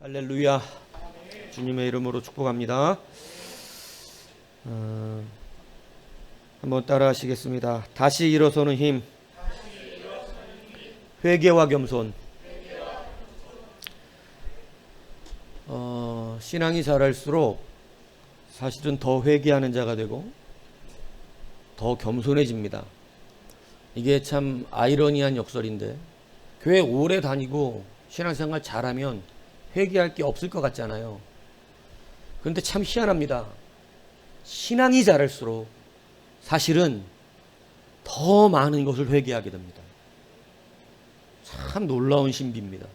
할렐루야. 주님의 이름으로 축복합니다. 한번 따라 하시겠습니다. 다시 일어서는 힘, 회개와 겸손. 신앙이 자랄수록 사실은 더 회개하는 자가 되고 더 겸손해집니다. 이게 참 아이러니한 역설인데, 교회 오래 다니고 신앙생활 잘하면 회개할 게 없을 것 같잖아요. 그런데 참 희한합니다. 신앙이 자랄수록 사실은 더 많은 것을 회개하게 됩니다. 참 놀라운 신비입니다.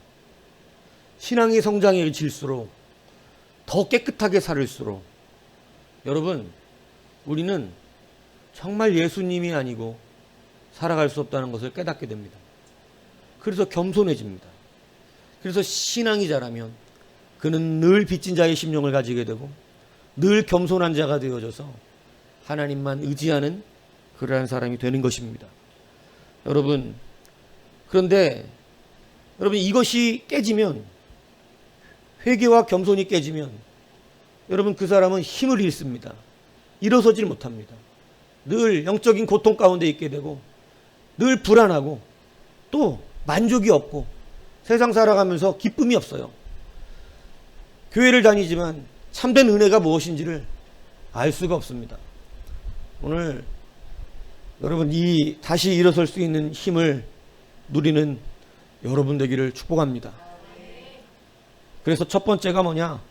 신앙이 성장해질수록 더 깨끗하게 살을수록 여러분, 우리는 정말 예수님이 아니고 살아갈 수 없다는 것을 깨닫게 됩니다. 그래서 겸손해집니다. 그래서 신앙이 자라면 그는 늘 빚진 자의 심령을 가지게 되고 늘 겸손한 자가 되어져서 하나님만 의지하는 그러한 사람이 되는 것입니다. 여러분, 그런데 여러분, 이것이 깨지면, 회개와 겸손이 깨지면 여러분, 그 사람은 힘을 잃습니다. 일어서질 못합니다. 늘 영적인 고통 가운데 있게 되고 늘 불안하고 또 만족이 없고 세상 살아가면서 기쁨이 없어요. 교회를 다니지만 참된 은혜가 무엇인지를 알 수가 없습니다. 오늘 여러분, 이 다시 일어설 수 있는 힘을 누리는 여러분 되기를 축복합니다. 그래서 첫 번째가 뭐냐?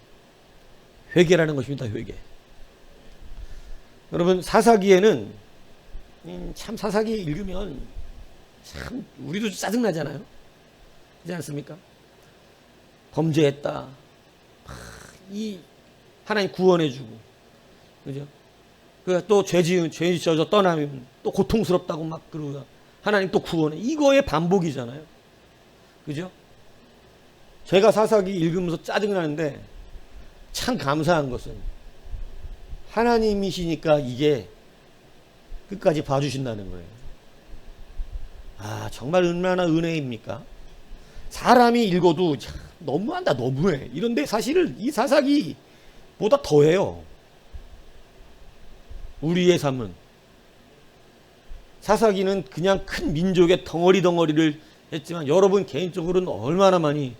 회개라는 것입니다. 회개. 여러분, 사사기에는 참 사사기 읽으면 참 우리도 짜증나잖아요. 그렇지 않습니까? 범죄했다. 이 하나님 구원해주고, 그죠? 또 죄 지어서 떠나면 또 고통스럽다고 막 그러고 하나님 또 구원해. 이거의 반복이잖아요. 그죠? 제가 사사기 읽으면서 짜증나는데 참 감사한 것은 하나님이시니까 이게 끝까지 봐주신다는 거예요. 아, 정말 얼마나 은혜입니까? 사람이 읽어도 너무한다, 너무해. 이런데 사실 이 사사기보다 더해요. 우리의 삶은. 사사기는 그냥 큰 민족의 덩어리를 했지만 여러분 개인적으로는 얼마나 많이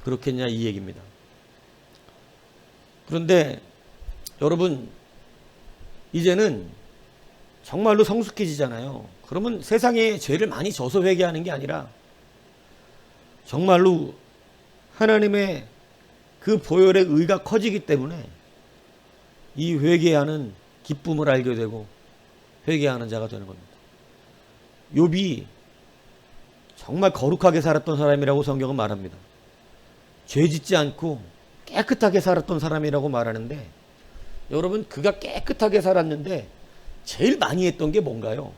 그렇겠냐, 이 얘기입니다. 그런데 여러분, 이제는 정말로 성숙해지잖아요. 그러면 세상에 죄를 많이 져서 회개하는 게 아니라 정말로 하나님의 그 보혈의 의가 커지기 때문에 이 회개하는 기쁨을 알게 되고 회개하는 자가 되는 겁니다. 욥이 정말 거룩하게 살았던 사람이라고 성경은 말합니다. 죄 짓지 않고 깨끗하게 살았던 사람이라고 말하는데, 여러분, 그가 깨끗하게 살았는데 제일 많이 했던 게 뭔가요?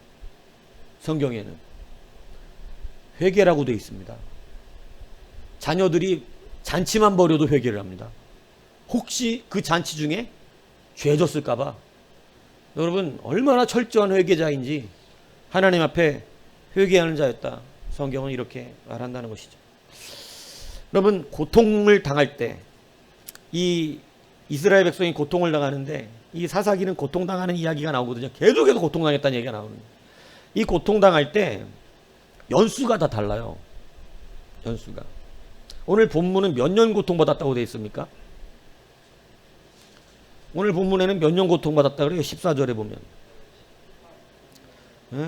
성경에는 회개라고 되어 있습니다. 자녀들이 잔치만 벌여도 회개를 합니다. 혹시 그 잔치 중에 죄 졌을까봐. 여러분, 얼마나 철저한 회개자인지 하나님 앞에 회개하는 자였다. 성경은 이렇게 말한다는 것이죠. 여러분, 고통을 당할 때, 이 이스라엘 백성이 고통을 당하는데, 이 사사기는 고통당하는 이야기가 나오거든요. 계속해서 고통당했다는 얘기가 나오는데, 이 고통당할 때 연수가 다 달라요. 연수가. 오늘 본문은 몇 년 고통받았다고 되어 있습니까? 오늘 본문에는 몇 년 고통받았다 그래요? 14절에 보면.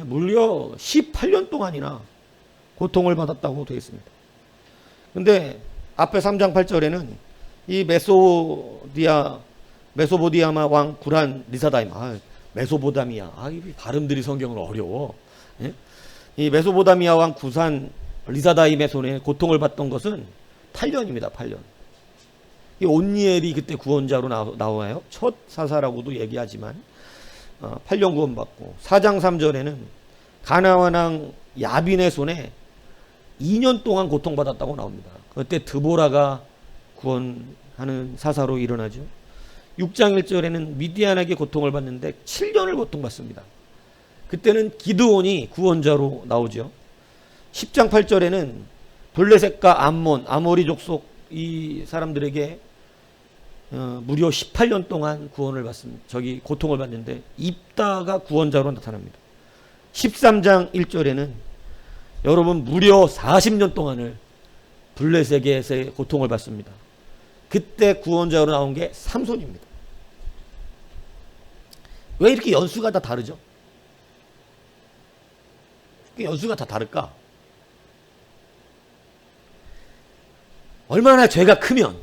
무려 18년 동안이나 고통을 받았다고 되어 있습니다. 근데 앞에 3장 8절에는 이 메소보디아마 왕 구란 리사다임, 메소보다미아, 이 발음들이 성경은 어려워. 이 메소보다미아 왕 구산 리사다임의 손에 고통을 받던 것은 8년입니다. 8년. 이 온니엘이 그때 구원자로 나와요. 첫 사사라고도 얘기하지만 8년 구원받고, 4장 3절에는 가나안 왕 야빈의 손에 2년 동안 고통받았다고 나옵니다. 그때 드보라가 구원하는 사사로 일어나죠. 6장 1절에는 미디안에게 고통을 받는데 7년을 고통받습니다. 그때는 기드온이 구원자로 나오죠. 10장 8절에는 블레셋과 암몬, 아모리 족속 이 사람들에게 무려 18년 동안 구원을 받습니다. 고통을 받는데 입다가 구원자로 나타납니다. 13장 1절에는 여러분 무려 40년 동안을 블레셋에서의 고통을 받습니다. 그때 구원자로 나온 게 삼손입니다. 왜 이렇게 연수가 다 다르죠? 연수가 다 다를까? 얼마나 죄가 크면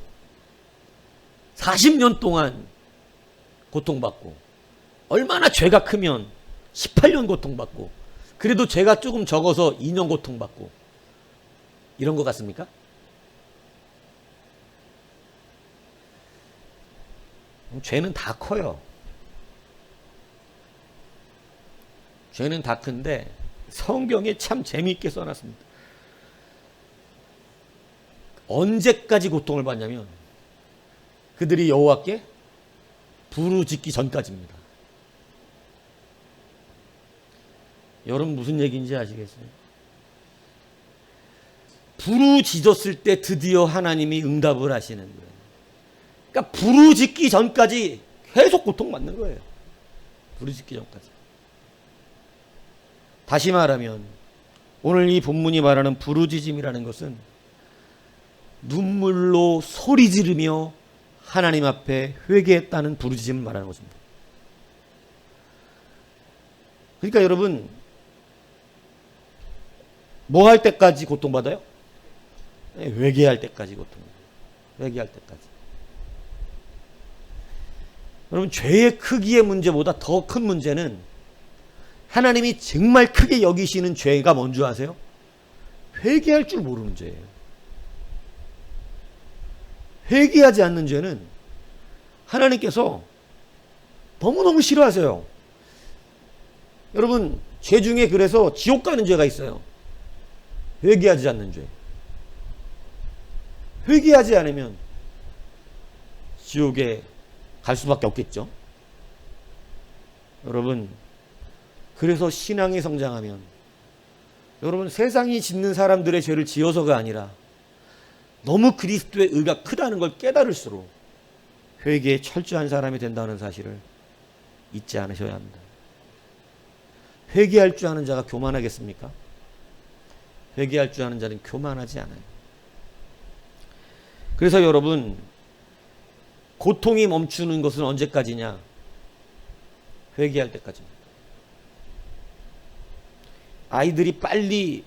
40년 동안 고통받고, 얼마나 죄가 크면 18년 고통받고, 그래도 죄가 조금 적어서 2년 고통받고, 이런 것 같습니까? 죄는 다 커요. 죄는 다 큰데 성경에 참 재미있게 써놨습니다. 언제까지 고통을 받냐면 그들이 여호와께 부르짖기 전까지입니다. 여러분 무슨 얘기인지 아시겠어요? 부르짖었을 때 드디어 하나님이 응답을 하시는 거예요. 그러니까 부르짖기 전까지 계속 고통받는 거예요. 부르짖기 전까지. 다시 말하면 오늘 이 본문이 말하는 부르짖음이라는 것은 눈물로 소리 지르며 하나님 앞에 회개했다는 부르짖음을 말하는 것입니다. 그러니까 여러분 뭐 할 때까지 고통받아요? 회개할 때까지 고통받아요. 회개할 때까지. 여러분 죄의 크기의 문제보다 더 큰 문제는 하나님이 정말 크게 여기시는 죄가 뭔지 아세요? 회개할 줄 모르는 죄예요. 회개하지 않는 죄는 하나님께서 너무너무 싫어하세요. 여러분 죄 중에 그래서 지옥 가는 죄가 있어요. 회개하지 않는 죄. 회개하지 않으면 지옥에 갈 수밖에 없겠죠. 여러분 그래서 신앙이 성장하면 여러분 세상이 짓는 사람들의 죄를 지어서가 아니라 너무 그리스도의 의가 크다는 걸 깨달을수록 회개에 철저한 사람이 된다는 사실을 잊지 않으셔야 합니다. 회개할 줄 아는 자가 교만하겠습니까? 회개할 줄 아는 자는 교만하지 않아요. 그래서 여러분 고통이 멈추는 것은 언제까지냐? 회개할 때까지입니다. 아이들이 빨리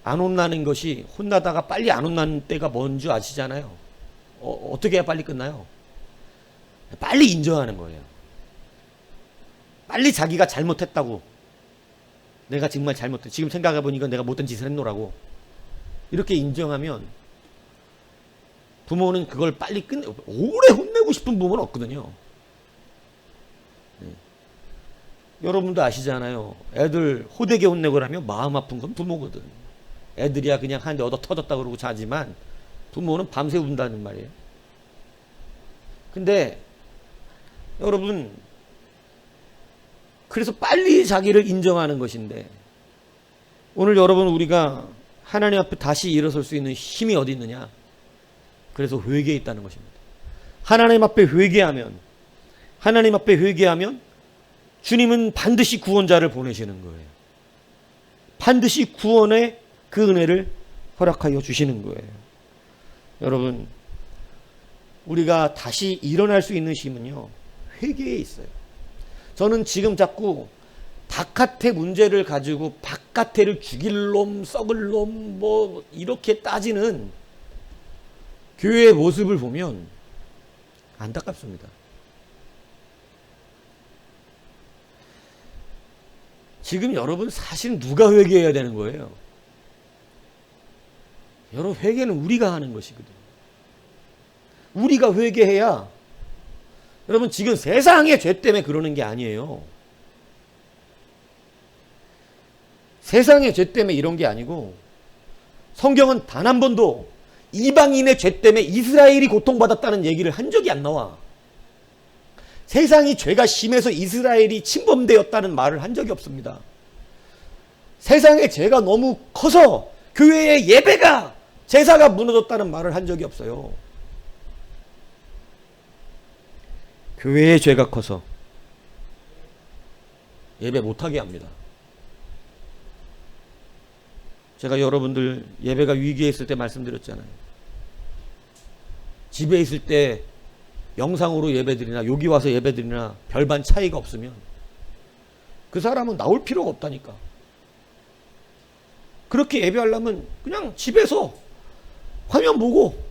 안 혼나는 것이 혼나다가 빨리 안 혼나는 때가 뭔지 아시잖아요. 어떻게 해야 빨리 끝나요? 빨리 인정하는 거예요. 빨리 자기가 잘못했다고. 내가 정말 잘못했. 지금 생각해보니까 내가 못된 짓을 했노라고. 이렇게 인정하면 부모는 그걸 빨리 오래 혼내고 싶은 부모는 없거든요. 여러분도 아시잖아요. 애들 호되게 혼내고 나면 마음 아픈 건 부모거든. 애들이야 그냥 한 대 얻어 터졌다 그러고 자지만 부모는 밤새 운다는 말이에요. 근데 여러분 그래서 빨리 자기를 인정하는 것인데 오늘 여러분 우리가 하나님 앞에 다시 일어설 수 있는 힘이 어디 있느냐? 그래서 회개에 있다는 것입니다. 하나님 앞에 회개하면 주님은 반드시 구원자를 보내시는 거예요. 반드시 구원의 그 은혜를 허락하여 주시는 거예요. 여러분 우리가 다시 일어날 수 있는 힘은요 회개에 있어요. 저는 지금 자꾸 바깥의 문제를 가지고 바깥에를 죽일 놈 썩을 놈 뭐 이렇게 따지는 교회의 모습을 보면 안타깝습니다. 지금 여러분 사실 누가 회개해야 되는 거예요? 여러분 회개는 우리가 하는 것이거든요. 우리가 회개해야 여러분 지금 세상의 죄 때문에 그러는 게 아니에요. 세상의 죄 때문에 이런 게 아니고 성경은 단 한 번도 이방인의 죄 때문에 이스라엘이 고통받았다는 얘기를 한 적이 안 나와. 세상이 죄가 심해서 이스라엘이 침범되었다는 말을 한 적이 없습니다. 세상의 죄가 너무 커서 교회의 예배가 제사가 무너졌다는 말을 한 적이 없어요. 교회의 죄가 커서 예배 못하게 합니다. 제가 여러분들 예배가 위기에 있을 때 말씀드렸잖아요. 집에 있을 때 영상으로 예배드리나 여기 와서 예배드리나 별반 차이가 없으면 그 사람은 나올 필요가 없다니까. 그렇게 예배하려면 그냥 집에서 화면 보고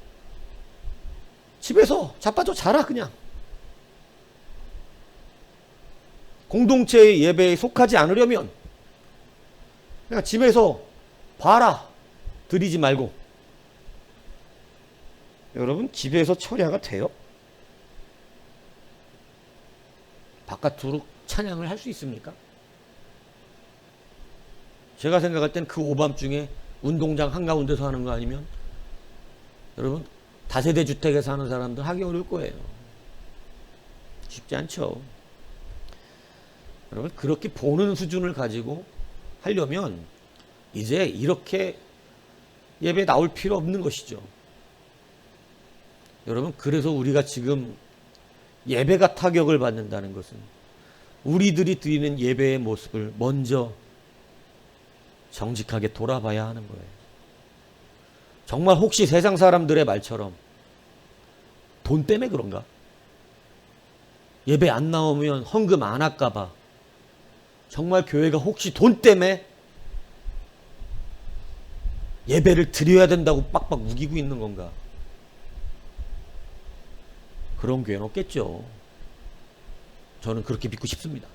집에서 자빠져 자라. 그냥 공동체의 예배에 속하지 않으려면 그냥 집에서 봐라. 드리지 말고. 여러분 집에서 철야가 돼요? 바깥으로 찬양을 할 수 있습니까? 제가 생각할 땐 그 오밤중에 운동장 한가운데서 하는 거 아니면 여러분 다세대 주택에 사는 사람들 하기 어려울 거예요. 쉽지 않죠. 여러분 그렇게 보는 수준을 가지고 하려면 이제 이렇게 예배 나올 필요 없는 것이죠. 여러분 그래서 우리가 지금 예배가 타격을 받는다는 것은 우리들이 드리는 예배의 모습을 먼저 정직하게 돌아봐야 하는 거예요. 정말 혹시 세상 사람들의 말처럼 돈 때문에 그런가? 예배 안 나오면 헌금 안 할까 봐 정말 교회가 혹시 돈 때문에 예배를 드려야 된다고 빡빡 우기고 있는 건가? 그런 교회는 없겠죠. 저는 그렇게 믿고 싶습니다.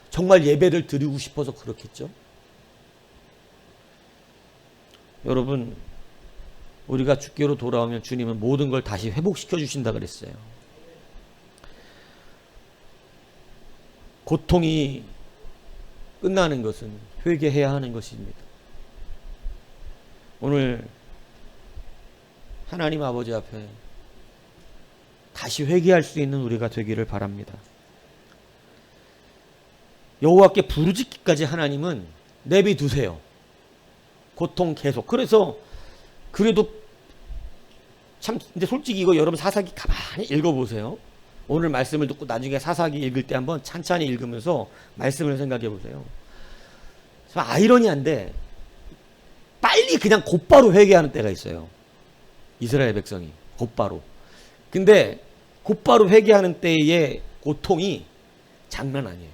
정말 예배를 드리고 싶어서 그렇겠죠. 여러분 우리가 주께로 돌아오면 주님은 모든 걸 다시 회복시켜 주신다 그랬어요. 고통이 끝나는 것은 회개해야 하는 것입니다. 오늘 하나님 아버지 앞에 다시 회개할 수 있는 우리가 되기를 바랍니다. 여호와께 부르짖기까지 하나님은 내비두세요. 고통 계속. 그래서 그래도 참 근데 솔직히 이거 여러분 사사기 가만히 읽어보세요. 오늘 말씀을 듣고 나중에 사사기 읽을 때 한번 찬찬히 읽으면서 말씀을 생각해 보세요. 참 아이러니한데 빨리 그냥 곧바로 회개하는 때가 있어요. 이스라엘 백성이 곧바로. 근데 곧바로 회개하는 때의 고통이 장난 아니에요.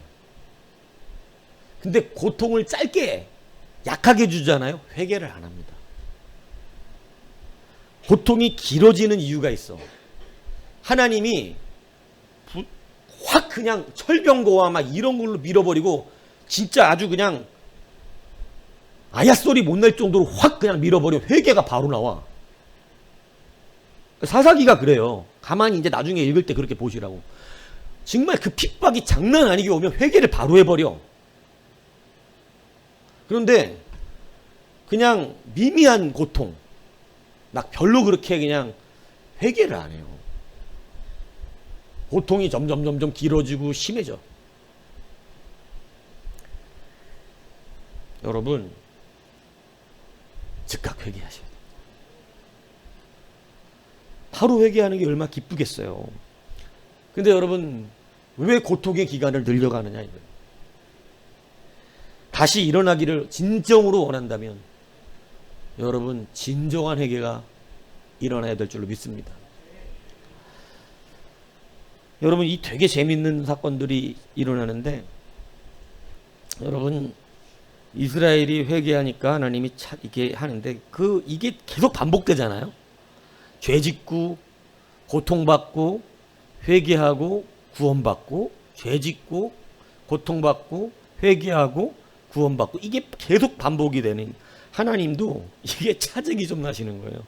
근데 고통을 짧게 약하게 주잖아요. 회개를 안 합니다. 고통이 길어지는 이유가 있어. 하나님이 확 그냥 철병거와 막 이런 걸로 밀어버리고 진짜 아주 그냥 아야소리 못 낼 정도로 확 그냥 밀어버려. 회개가 바로 나와. 사사기가 그래요. 가만히 이제 나중에 읽을 때 그렇게 보시라고. 정말 그 핍박이 장난 아니게 오면 회개를 바로 해버려. 그런데 그냥 미미한 고통, 막 별로 그렇게 그냥 회개를 안 해요. 고통이 점점 길어지고 심해져. 여러분 즉각 회개하셔야 돼요. 바로 회개하는 게 얼마나 기쁘겠어요. 근데 여러분 왜 고통의 기간을 늘려가느냐 이거예요. 다시 일어나기를 진정으로 원한다면 여러분 진정한 회개가 일어나야 될 줄로 믿습니다. 여러분 이 되게 재밌는 사건들이 일어나는데 여러분 이스라엘이 회개하니까 하나님이 이렇게 하는데 이게 계속 반복되잖아요. 죄짓고 고통받고 회개하고 구원받고 죄짓고 고통받고 회개하고 구원받고 이게 계속 반복이 되는 하나님도 이게 짜증이 좀 나시는 거예요.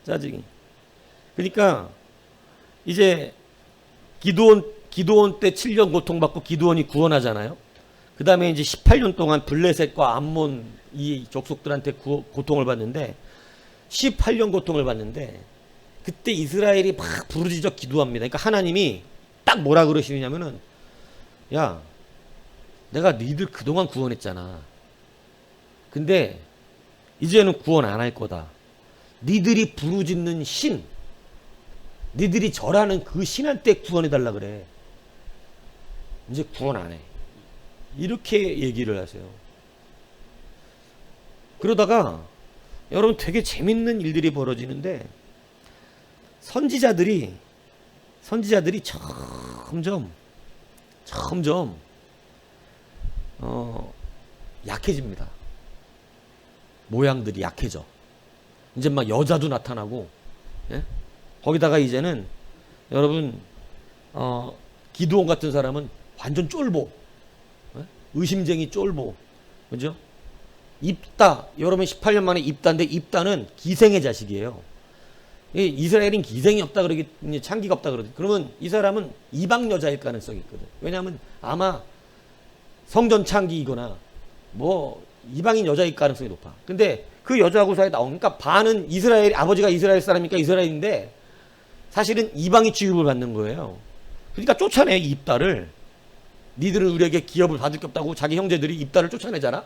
짜증이. 그러니까 이제 기드온 때 7년 고통받고 기드온이 구원하잖아요. 그 다음에 이제 18년 동안 블레셋과 암몬 이 족속들한테 고통을 받는데 18년 고통을 받는데 그때 이스라엘이 막 부르짖어 기도합니다. 그러니까 하나님이 딱 뭐라 그러시냐면은 야 내가 니들 그동안 구원했잖아. 근데 이제는 구원 안 할 거다. 니들이 부르짖는 신, 니들이 절하는 그 신한테 구원해달라 그래. 이제 구원 안 해. 이렇게 얘기를 하세요. 그러다가 여러분 되게 재밌는 일들이 벌어지는데 선지자들이 점점 약해집니다. 모양들이 약해져. 이제 막 여자도 나타나고, 예? 거기다가 이제는 여러분 기드온 같은 사람은 완전 쫄보, 예? 의심쟁이 쫄보, 그죠? 입다, 여러분 18년 만에 입다인데 입다는 기생의 자식이에요. 이스라엘은 기생이 없다 그러기, 창기가 없다 그러지. 그러면 이 사람은 이방 여자일 가능성이 있거든. 왜냐하면 아마 성전 창기이거나 뭐 이방인 여자일 가능성이 높아. 근데 그 여자하고 사이에 나오니까 반은 이스라엘, 아버지가 이스라엘 사람이니까 이스라엘인데 사실은 이방이 취급을 받는 거예요. 그러니까 쫓아내, 입다를. 니들은 우리에게 기업을 받을 게 없다고 자기 형제들이 입다를 쫓아내잖아.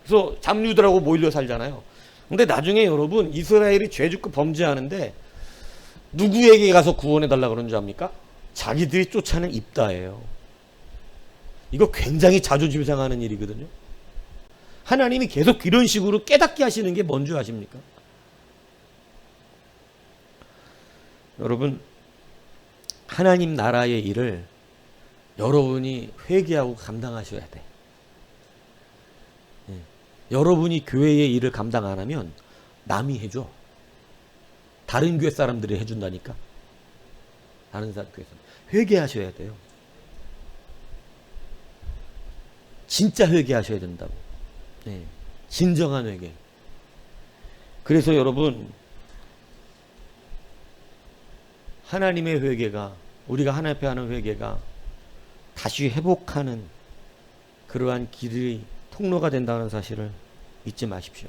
그래서 잡류들하고 모일려 살잖아요. 근데 나중에 여러분 이스라엘이 죄 짓고 범죄하는데 누구에게 가서 구원해달라 그런 줄 압니까? 자기들이 쫓아낸 입다예요. 이거 굉장히 자존심 상하는 일이거든요. 하나님이 계속 이런 식으로 깨닫게 하시는 게 뭔 줄 아십니까? 여러분, 하나님 나라의 일을 여러분이 회개하고 감당하셔야 돼. 여러분이 교회의 일을 감당 안 하면 남이 해줘. 다른 교회 사람들이 해준다니까. 다른 교회 사람. 회개하셔야 돼요. 진짜 회개하셔야 된다고. 네. 진정한 회개. 그래서 여러분, 하나님의 회개가, 우리가 하나님 앞에 하는 회개가 다시 회복하는 그러한 길의 통로가 된다는 사실을 잊지 마십시오.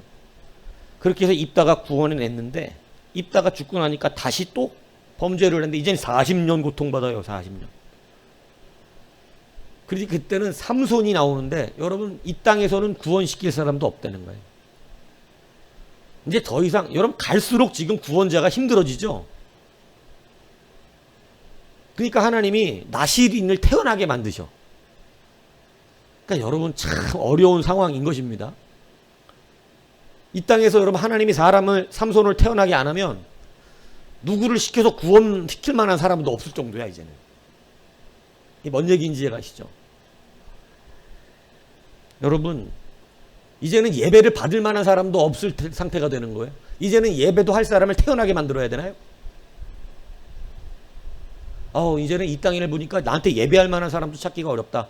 그렇게 해서 입다가 구원을 냈는데 입다가 죽고 나니까 다시 또 범죄를 했는데 이제는 40년 고통받아요. 40년. 그러지 그때는 삼손이 나오는데 여러분 이 땅에서는 구원시킬 사람도 없다는 거예요. 이제 더 이상 여러분 갈수록 지금 구원자가 힘들어지죠. 그러니까 하나님이 나실인을 태어나게 만드셔. 그러니까 여러분 참 어려운 상황인 것입니다. 이 땅에서 여러분 하나님이 사람을 삼손을 태어나게 안 하면 누구를 시켜서 구원시킬 만한 사람도 없을 정도야 이제는. 이게 뭔 얘기인지 이해가시죠? 여러분 이제는 예배를 받을 만한 사람도 없을 상태가 되는 거예요. 이제는 예배도 할 사람을 태어나게 만들어야 되나요? 이제는 이 땅을 보니까 나한테 예배할 만한 사람도 찾기가 어렵다.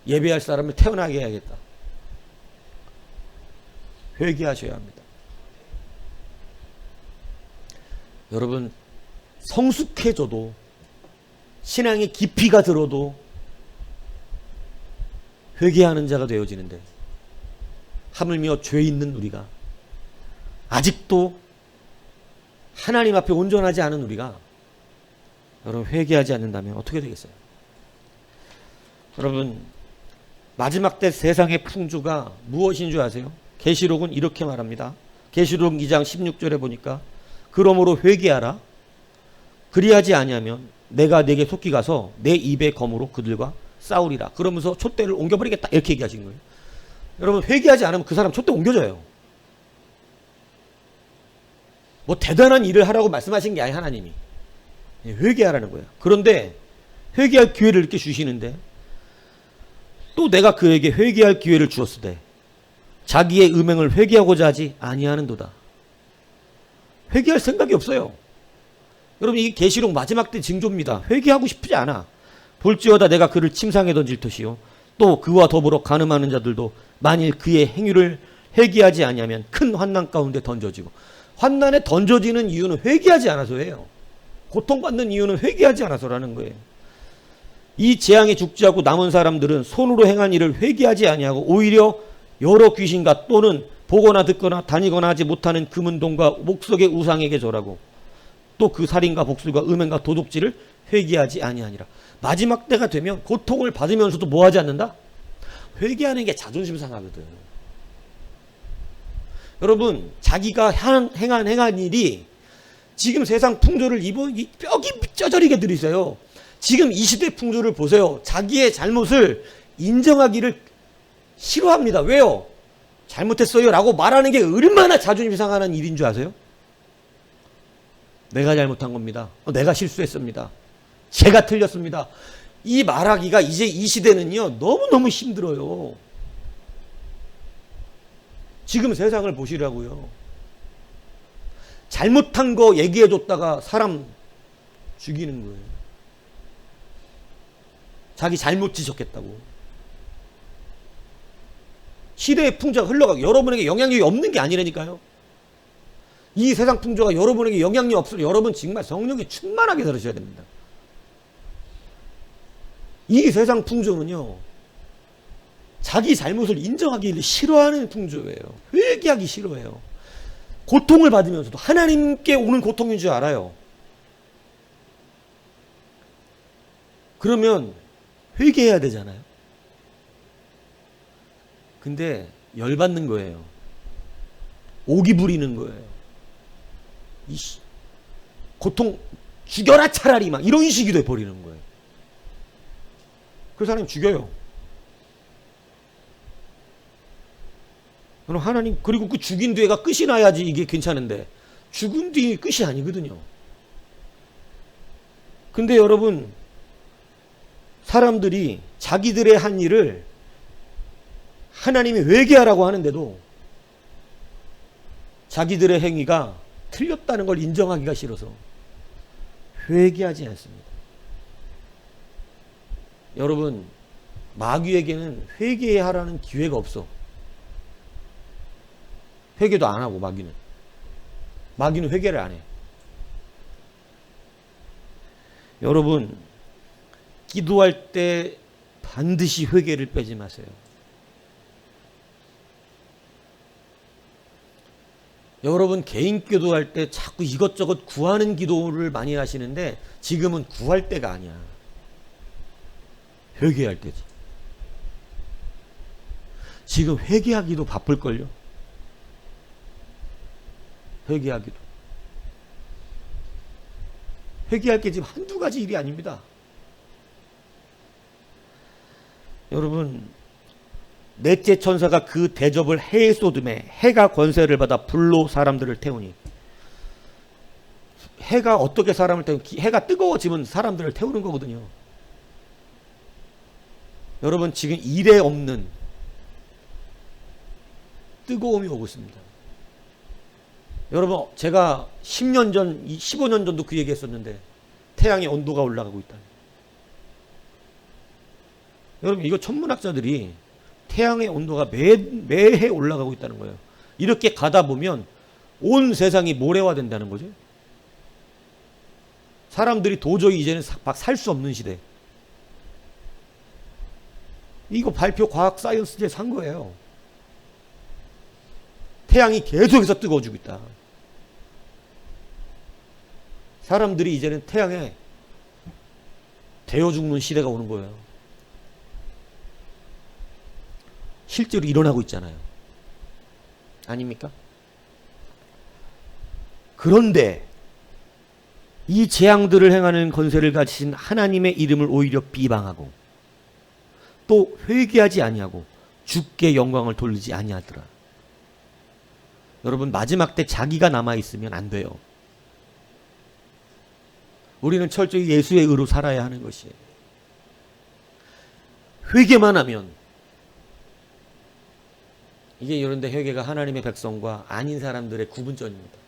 예배할 사람을 태어나게 해야겠다. 회개하셔야 합니다. 여러분 성숙해져도 신앙의 깊이가 들어도 회개하는 자가 되어지는데 하물며 죄 있는 우리가 아직도 하나님 앞에 온전하지 않은 우리가 여러분 회개하지 않는다면 어떻게 되겠어요? 여러분 마지막 때 세상의 풍조가 무엇인 줄 아세요? 계시록은 이렇게 말합니다. 계시록 2장 16절에 보니까 그러므로 회개하라. 그리하지 아니하면 내가 네게 속히 가서 내 입의 검으로 그들과 싸우리라. 그러면서 촛대를 옮겨버리겠다. 이렇게 얘기하신 거예요. 여러분 회개하지 않으면 그 사람 촛대 옮겨져요. 뭐 대단한 일을 하라고 말씀하신 게 아니에요. 하나님이. 회개하라는 거예요. 그런데 회개할 기회를 이렇게 주시는데 또 내가 그에게 회개할 기회를 주었을 때 자기의 음행을 회개하고자 하지 아니하는도다. 회개할 생각이 없어요. 여러분 이게 계시록 마지막 때 징조입니다. 회개하고 싶지 않아. 볼지어다 내가 그를 침상에 던질 것이요 또 그와 더불어 간음하는 자들도 만일 그의 행위를 회개하지 아니하면 큰 환난 가운데 던져지고. 환난에 던져지는 이유는 회개하지 않아서예요. 고통받는 이유는 회개하지 않아서라는 거예요. 이 재앙에 죽지 않고 남은 사람들은 손으로 행한 일을 회개하지 아니하고 오히려 여러 귀신과 또는 보거나 듣거나 다니거나 하지 못하는 금은동과 목석의 우상에게 절하고 또 그 살인과 복술과 음행과 도둑질을 회개하지 아니하니라. 마지막 때가 되면 고통을 받으면서도 뭐 하지 않는다? 회개하는 게 자존심 상하거든. 여러분, 자기가 행한 일이 지금 세상 풍조를 뼈기 쪄저리게 들이세요. 지금 이 시대 풍조를 보세요. 자기의 잘못을 인정하기를 싫어합니다. 왜요? 잘못했어요 라고 말하는 게 얼마나 자존심 상하는 일인 줄 아세요? 내가 잘못한 겁니다. 내가 실수했습니다. 제가 틀렸습니다. 이 말하기가 이제 이 시대는요, 너무너무 힘들어요. 지금 세상을 보시라고요. 잘못한 거 얘기해줬다가 사람 죽이는 거예요. 자기 잘못 지적했다고. 시대의 풍조가 흘러가고 여러분에게 영향력이 없는 게 아니라니까요. 이 세상 풍조가 여러분에게 영향력 없으면 여러분 정말 성령이 충만하게 들으셔야 됩니다. 이 세상 풍조는요, 자기 잘못을 인정하기 싫어하는 풍조예요. 회개하기 싫어해요. 고통을 받으면서도 하나님께 오는 고통인 줄 알아요. 그러면 회개해야 되잖아요. 근데 열받는 거예요. 오기 부리는 거예요. 고통 죽여라 차라리 막 이런 식이 돼버리는 거예요. 그래서 하나님 죽여요. 그럼 하나님, 그리고 그 죽인 뒤에가 끝이 나야지 이게 괜찮은데 죽은 뒤에 끝이 아니거든요. 근데 여러분, 사람들이 자기들의 한 일을 하나님이 회개하라고 하는데도 자기들의 행위가 틀렸다는 걸 인정하기가 싫어서 회개하지 않습니다. 여러분, 마귀에게는 회개하라는 기회가 없어. 회개도 안 하고 마귀는 회개를 안 해. 여러분, 기도할 때 반드시 회개를 빼지 마세요. 여러분, 개인 기도할 때 자꾸 이것저것 구하는 기도를 많이 하시는데 지금은 구할 때가 아니야. 회개할 때지. 지금 회개하기도 바쁠걸요. 회개할 게 지금 한두 가지 일이 아닙니다. 여러분, 넷째 천사가 그 대접을 해에 쏟음에 해가 권세를 받아 불로 사람들을 태우니, 해가 어떻게 사람을 태우니, 해가 뜨거워지면 사람들을 태우는 거거든요. 여러분, 지금 이래 없는 뜨거움이 오고 있습니다. 여러분, 제가 10년 전, 15년 전도 그 얘기 했었는데 태양의 온도가 올라가고 있다. 여러분, 이거 천문학자들이 태양의 온도가 매해 올라가고 있다는 거예요. 이렇게 가다 보면 온 세상이 모래화된다는 거죠. 사람들이 도저히 이제는 막 살 수 없는 시대. 이거 발표 과학 사이언스지에 산 거예요. 태양이 계속해서 뜨거워지고 있다. 사람들이 이제는 태양에 데워 죽는 시대가 오는 거예요. 실제로 일어나고 있잖아요. 아닙니까? 그런데 이 재앙들을 행하는 권세를 가지신 하나님의 이름을 오히려 비방하고 또 회개하지 아니하고 주께 영광을 돌리지 아니하더라. 여러분, 마지막 때 자기가 남아있으면 안 돼요. 우리는 철저히 예수의 의로 살아야 하는 것이에요. 회개만 하면, 이게 이런데 회개가 하나님의 백성과 아닌 사람들의 구분점입니다.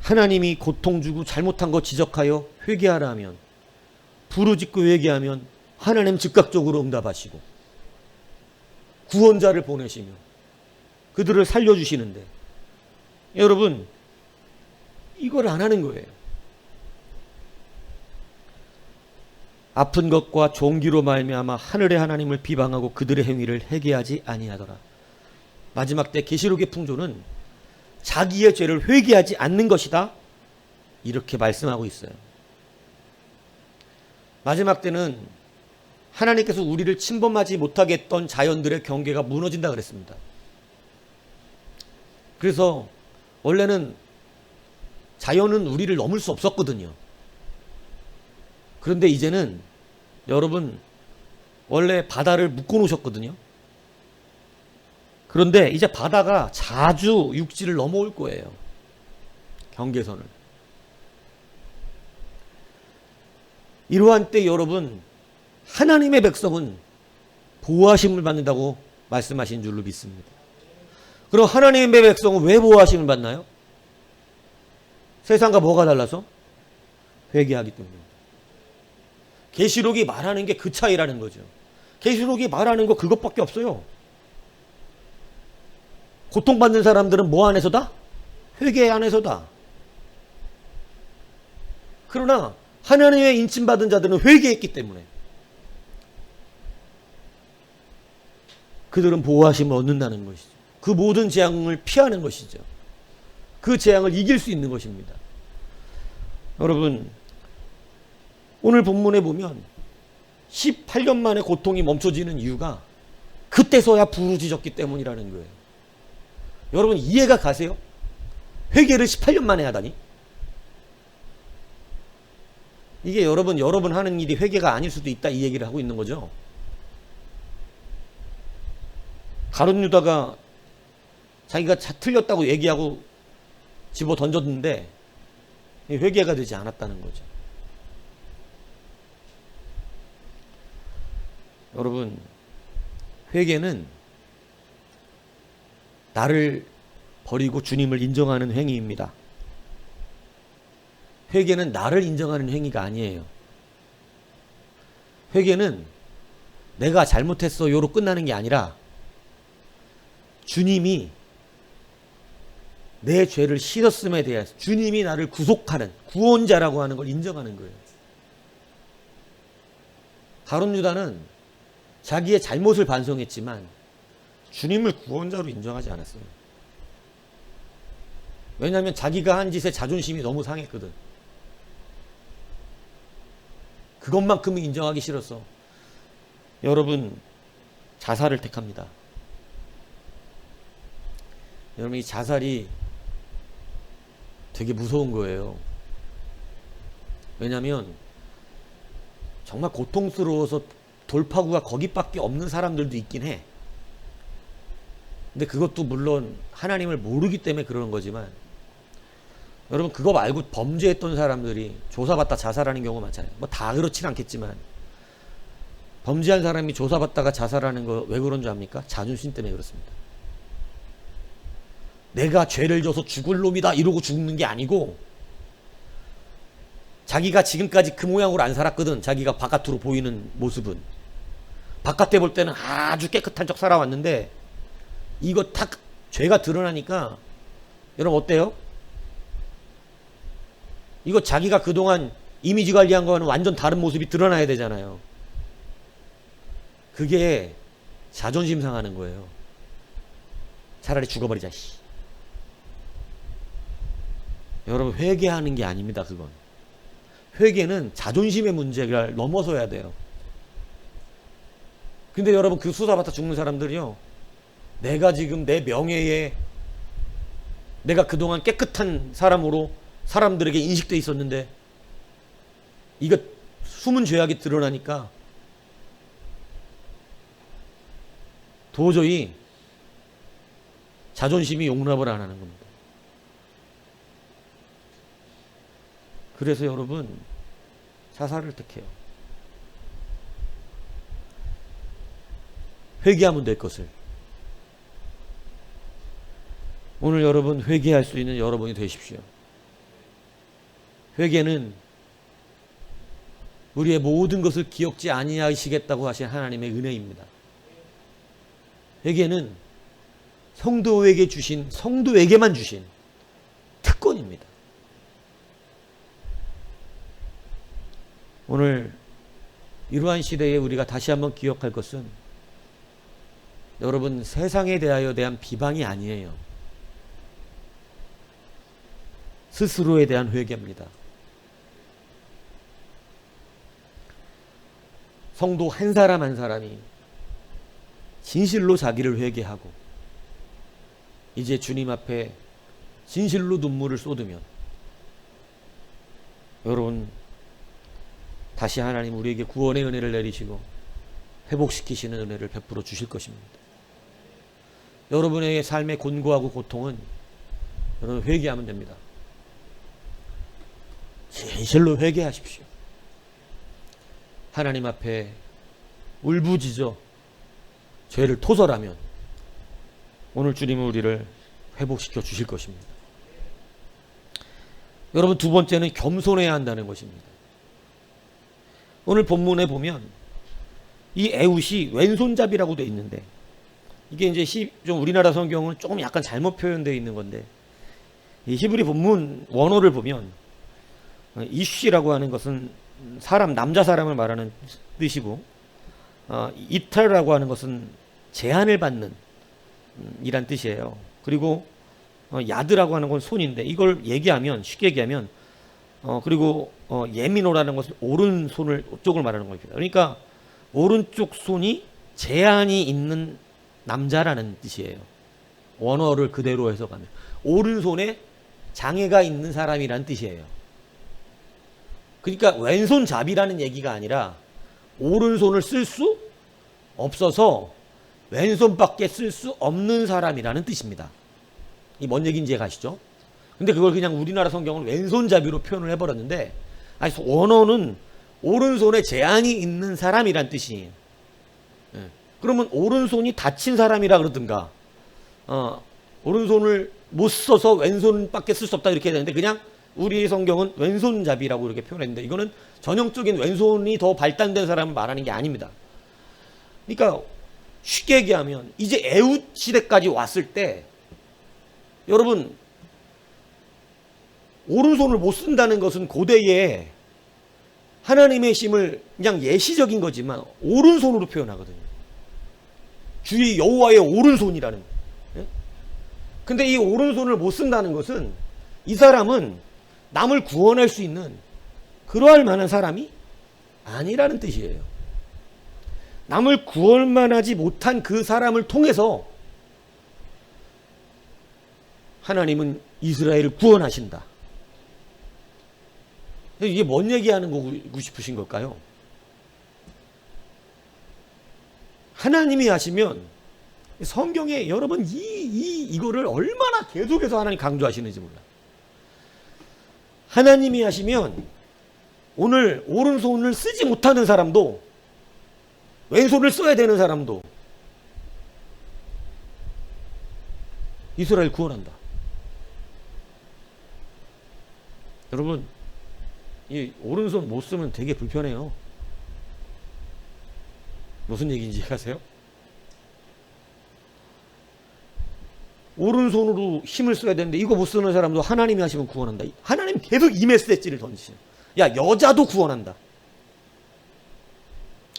하나님이 고통 주고 잘못한 거 지적하여 회개하라 하면, 부르짖고 회개하면 하나님 즉각적으로 응답하시고 구원자를 보내시며 그들을 살려주시는데, 여러분, 이걸 안 하는 거예요. 아픈 것과 종기로 말미암아 하늘의 하나님을 비방하고 그들의 행위를 회개하지 아니하더라. 마지막 때 계시록의 풍조는 자기의 죄를 회개하지 않는 것이다, 이렇게 말씀하고 있어요. 마지막 때는 하나님께서 우리를 침범하지 못하게 했던 자연들의 경계가 무너진다 그랬습니다. 그래서 원래는 자연은 우리를 넘을 수 없었거든요. 그런데 이제는 여러분 원래 바다를 묶어 놓으셨거든요. 그런데 이제 바다가 자주 육지를 넘어올 거예요. 경계선을. 이러한 때 여러분 하나님의 백성은 보호하심을 받는다고 말씀하신 줄로 믿습니다. 그럼 하나님의 백성은 왜 보호하심을 받나요? 세상과 뭐가 달라서? 회개하기 때문입니다. 계시록이 말하는 게 그 차이라는 거죠. 계시록이 말하는 거 그것밖에 없어요. 고통받는 사람들은 뭐 안에서다? 회개 안에서다. 그러나 하나님의 인침받은 자들은 회개했기 때문에 그들은 보호하심을 얻는다는 것이죠. 그 모든 재앙을 피하는 것이죠. 그 재앙을 이길 수 있는 것입니다. 여러분 오늘 본문에 보면 18년 만에 고통이 멈춰지는 이유가 그때서야 부르짖었기 때문이라는 거예요. 여러분 이해가 가세요? 회개를 18년 만에 하다니? 이게 여러분 하는 일이 회개가 아닐 수도 있다 이 얘기를 하고 있는 거죠. 가룟 유다가 자기가 틀렸다고 얘기하고 집어 던졌는데 회개가 되지 않았다는 거죠. 여러분 회개는 나를 버리고 주님을 인정하는 행위입니다. 회개는 나를 인정하는 행위가 아니에요. 회개는 내가 잘못했어요로 끝나는 게 아니라 주님이 내 죄를 씻었음에 대해서 주님이 나를 구속하는 구원자라고 하는 걸 인정하는 거예요. 가룟 유다는 자기의 잘못을 반성했지만 주님을 구원자로 인정하지 않았어요. 왜냐하면 자기가 한 짓에 자존심이 너무 상했거든. 그것만큼은 인정하기 싫었어. 여러분 자살을 택합니다. 여러분 이 자살이 되게 무서운 거예요. 왜냐하면 정말 고통스러워서 돌파구가 거기밖에 없는 사람들도 있긴 해. 근데 그것도 물론 하나님을 모르기 때문에 그러는 거지만 여러분 그거 말고 범죄했던 사람들이 조사받다 자살하는 경우가 많잖아요. 뭐 다 그렇진 않겠지만 범죄한 사람이 조사받다가 자살하는 거 왜 그런 줄 압니까? 자존심 때문에 그렇습니다. 내가 죄를 져서 죽을 놈이다 이러고 죽는 게 아니고 자기가 지금까지 그 모양으로 안 살았거든. 자기가 바깥으로 보이는 모습은 바깥에 볼 때는 아주 깨끗한 척 살아왔는데 이거 딱 죄가 드러나니까 여러분 어때요? 이거 자기가 그동안 이미지 관리한 거는 완전 다른 모습이 드러나야 되잖아요. 그게 자존심 상하는 거예요. 차라리 죽어버리자. 여러분 회개하는 게 아닙니다. 그건 회개는 자존심의 문제를 넘어서야 돼요. 근데 여러분 그 수사받다 죽는 사람들이요, 내가 지금 내 명예에 내가 그동안 깨끗한 사람으로 사람들에게 인식돼 있었는데 이거 숨은 죄악이 드러나니까 도저히 자존심이 용납을 안 하는 겁니다. 그래서 여러분 자살을 택해요. 회개하면 될 것을. 오늘 여러분 회개할 수 있는 여러분이 되십시오. 회개는 우리의 모든 것을 기억지 아니하시겠다고 하신 하나님의 은혜입니다. 회개는 성도에게만 주신 특권입니다. 오늘 이러한 시대에 우리가 다시 한번 기억할 것은 여러분 세상에 대한 비방이 아니에요. 스스로에 대한 회개입니다. 성도 한 사람 한 사람이 진실로 자기를 회개하고 이제 주님 앞에 진실로 눈물을 쏟으면 여러분 다시 하나님 우리에게 구원의 은혜를 내리시고 회복시키시는 은혜를 베풀어 주실 것입니다. 여러분의 삶의 곤고하고 고통은 여러분 회개하면 됩니다. 진실로 회개하십시오. 하나님 앞에 울부짖어 죄를 토설하면 오늘 주님은 우리를 회복시켜 주실 것입니다. 여러분 두 번째는 겸손해야 한다는 것입니다. 오늘 본문에 보면 이 에훗이 왼손잡이라고 되어 있는데 이게 이제 좀 우리나라 성경은 조금 약간 잘못 표현되어 있는 건데 이 히브리 본문 원어를 보면 이쉬라고 하는 것은 사람, 남자 사람을 말하는 뜻이고 이탈이라고 하는 것은 제한을 받는 이란 뜻이에요. 그리고 야드라고 하는 건 손인데 이걸 얘기하면 쉽게 얘기하면 그리고 예미노라는 것은 오른손을 쪽을 말하는 겁니다. 그러니까 오른쪽 손이 제한이 있는 남자라는 뜻이에요. 원어를 그대로 해석하면 오른손에 장애가 있는 사람이라는 뜻이에요. 그러니까 왼손잡이라는 얘기가 아니라 오른손을 쓸 수 없어서 왼손밖에 쓸 수 없는 사람이라는 뜻입니다. 이 뭔 얘기인지 아시죠? 근데 그걸 그냥 우리나라 성경은 왼손잡이로 표현을 해버렸는데 아니 원어는 오른손에 제한이 있는 사람이란 뜻이에요. 그러면 오른손이 다친 사람이라 그러든가 오른손을 못 써서 왼손밖에 쓸 수 없다 이렇게 되는데 그냥 우리 성경은 왼손잡이라고 이렇게 표현했는데 이거는 전형적인 왼손이 더 발달된 사람을 말하는 게 아닙니다. 그러니까 쉽게 얘기하면 이제 에훗 시대까지 왔을 때 여러분 오른손을 못 쓴다는 것은 고대에 하나님의 심을 그냥 예시적인 거지만 오른손으로 표현하거든요. 주의 여호와의 오른손이라는. 근데 이 오른손을 못 쓴다는 것은 이 사람은 남을 구원할 수 있는 그러할 만한 사람이 아니라는 뜻이에요. 남을 구원만하지 못한 그 사람을 통해서 하나님은 이스라엘을 구원하신다. 이게 뭔 얘기하는 거고 싶으신 걸까요? 하나님이 하시면 성경에 여러분 이거를 얼마나 계속해서 하나님 강조하시는지 몰라. 하나님이 하시면 오늘 오른손을 쓰지 못하는 사람도 왼손을 써야 되는 사람도 이스라엘 구원한다. 여러분 이 오른손 못 쓰면 되게 불편해요. 무슨 얘기인지 아세요? 오른손으로 힘을 써야 되는데 이거 못 쓰는 사람도 하나님이 하시면 구원한다. 하나님 계속 이 메시지를 던지세요. 야 여자도 구원한다.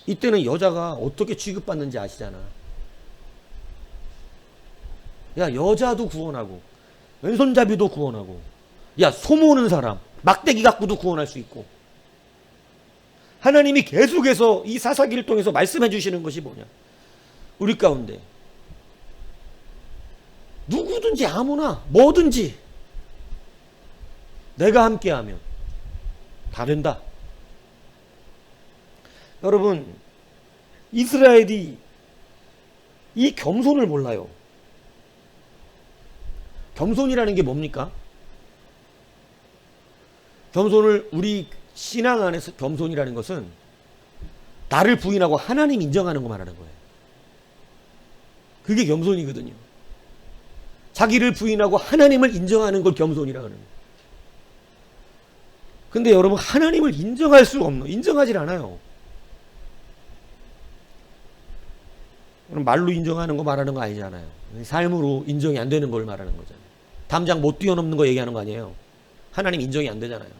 이때는 여자가 어떻게 취급받는지 아시잖아. 야 여자도 구원하고 왼손잡이도 구원하고 야 소모는 사람 막대기 갖고도 구원할 수 있고 하나님이 계속해서 이 사사기를 통해서 말씀해 주시는 것이 뭐냐. 우리 가운데 누구든지 아무나 뭐든지 내가 함께하면 다 된다. 여러분 이스라엘이 이 겸손을 몰라요. 겸손이라는 게 뭡니까? 겸손을 우리 신앙 안에서 겸손이라는 것은 나를 부인하고 하나님 인정하는 거 말하는 거예요. 그게 겸손이거든요. 자기를 부인하고 하나님을 인정하는 걸 겸손이라 하는 거예요. 근데 여러분 하나님을 인정할 수 없는, 인정하질 않아요. 말로 인정하는 거 말하는 거 아니잖아요. 삶으로 인정이 안 되는 걸 말하는 거잖아요. 담장 못 뛰어넘는 거 얘기하는 거 아니에요. 하나님 인정이 안 되잖아요.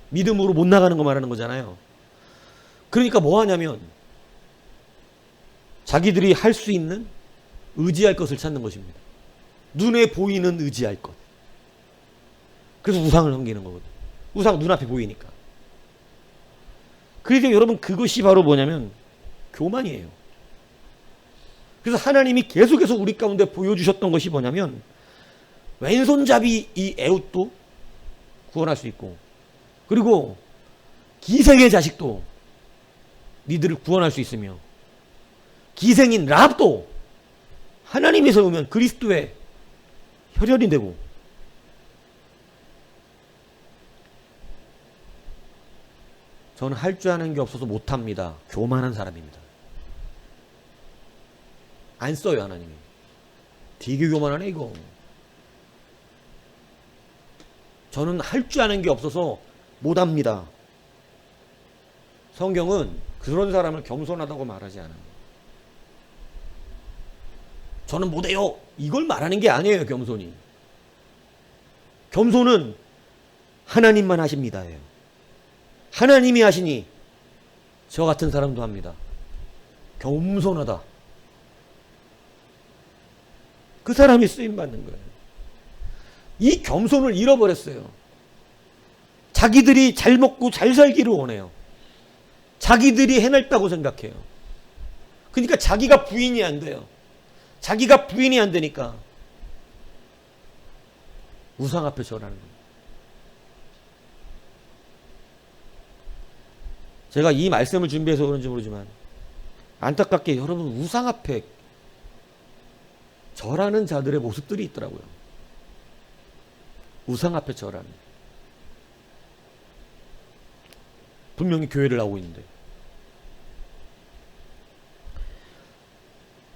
믿음으로 못 나가는 거 말하는 거잖아요. 그러니까 뭐 하냐면 자기들이 할 수 있는 의지할 것을 찾는 것입니다. 눈에 보이는 의지할 것. 그래서 우상을 섬기는 거거든요. 우상 눈앞에 보이니까. 그래서 여러분 그것이 바로 뭐냐면 교만이에요. 그래서 하나님이 계속해서 우리 가운데 보여주셨던 것이 뭐냐면 왼손잡이 이 에웃도 구원할 수 있고 그리고 기생의 자식도 니들을 구원할 수 있으며 기생인 라합도 하나님이 세우면 그리스도의 혈연이 되고 저는 할 줄 아는 게 없어서 못합니다. 교만한 사람입니다. 안 써요 하나님이. 되게 교만하네 이거. 저는 할 줄 아는 게 없어서 못합니다. 성경은 그런 사람을 겸손하다고 말하지 않아요. 저는 못해요. 이걸 말하는 게 아니에요 겸손이. 겸손은 하나님만 하십니다예요. 하나님이 하시니 저 같은 사람도 합니다. 겸손하다. 그 사람이 쓰임받는 거예요. 이 겸손을 잃어버렸어요. 자기들이 잘 먹고 잘 살기를 원해요. 자기들이 해냈다고 생각해요. 그러니까 자기가 부인이 안 돼요. 자기가 부인이 안 되니까 우상 앞에 절하는 거예요. 제가 이 말씀을 준비해서 그런지 모르지만 안타깝게 여러분 우상 앞에 절하는 자들의 모습들이 있더라고요. 우상 앞에 절하는. 분명히 교회를 나오고 있는데.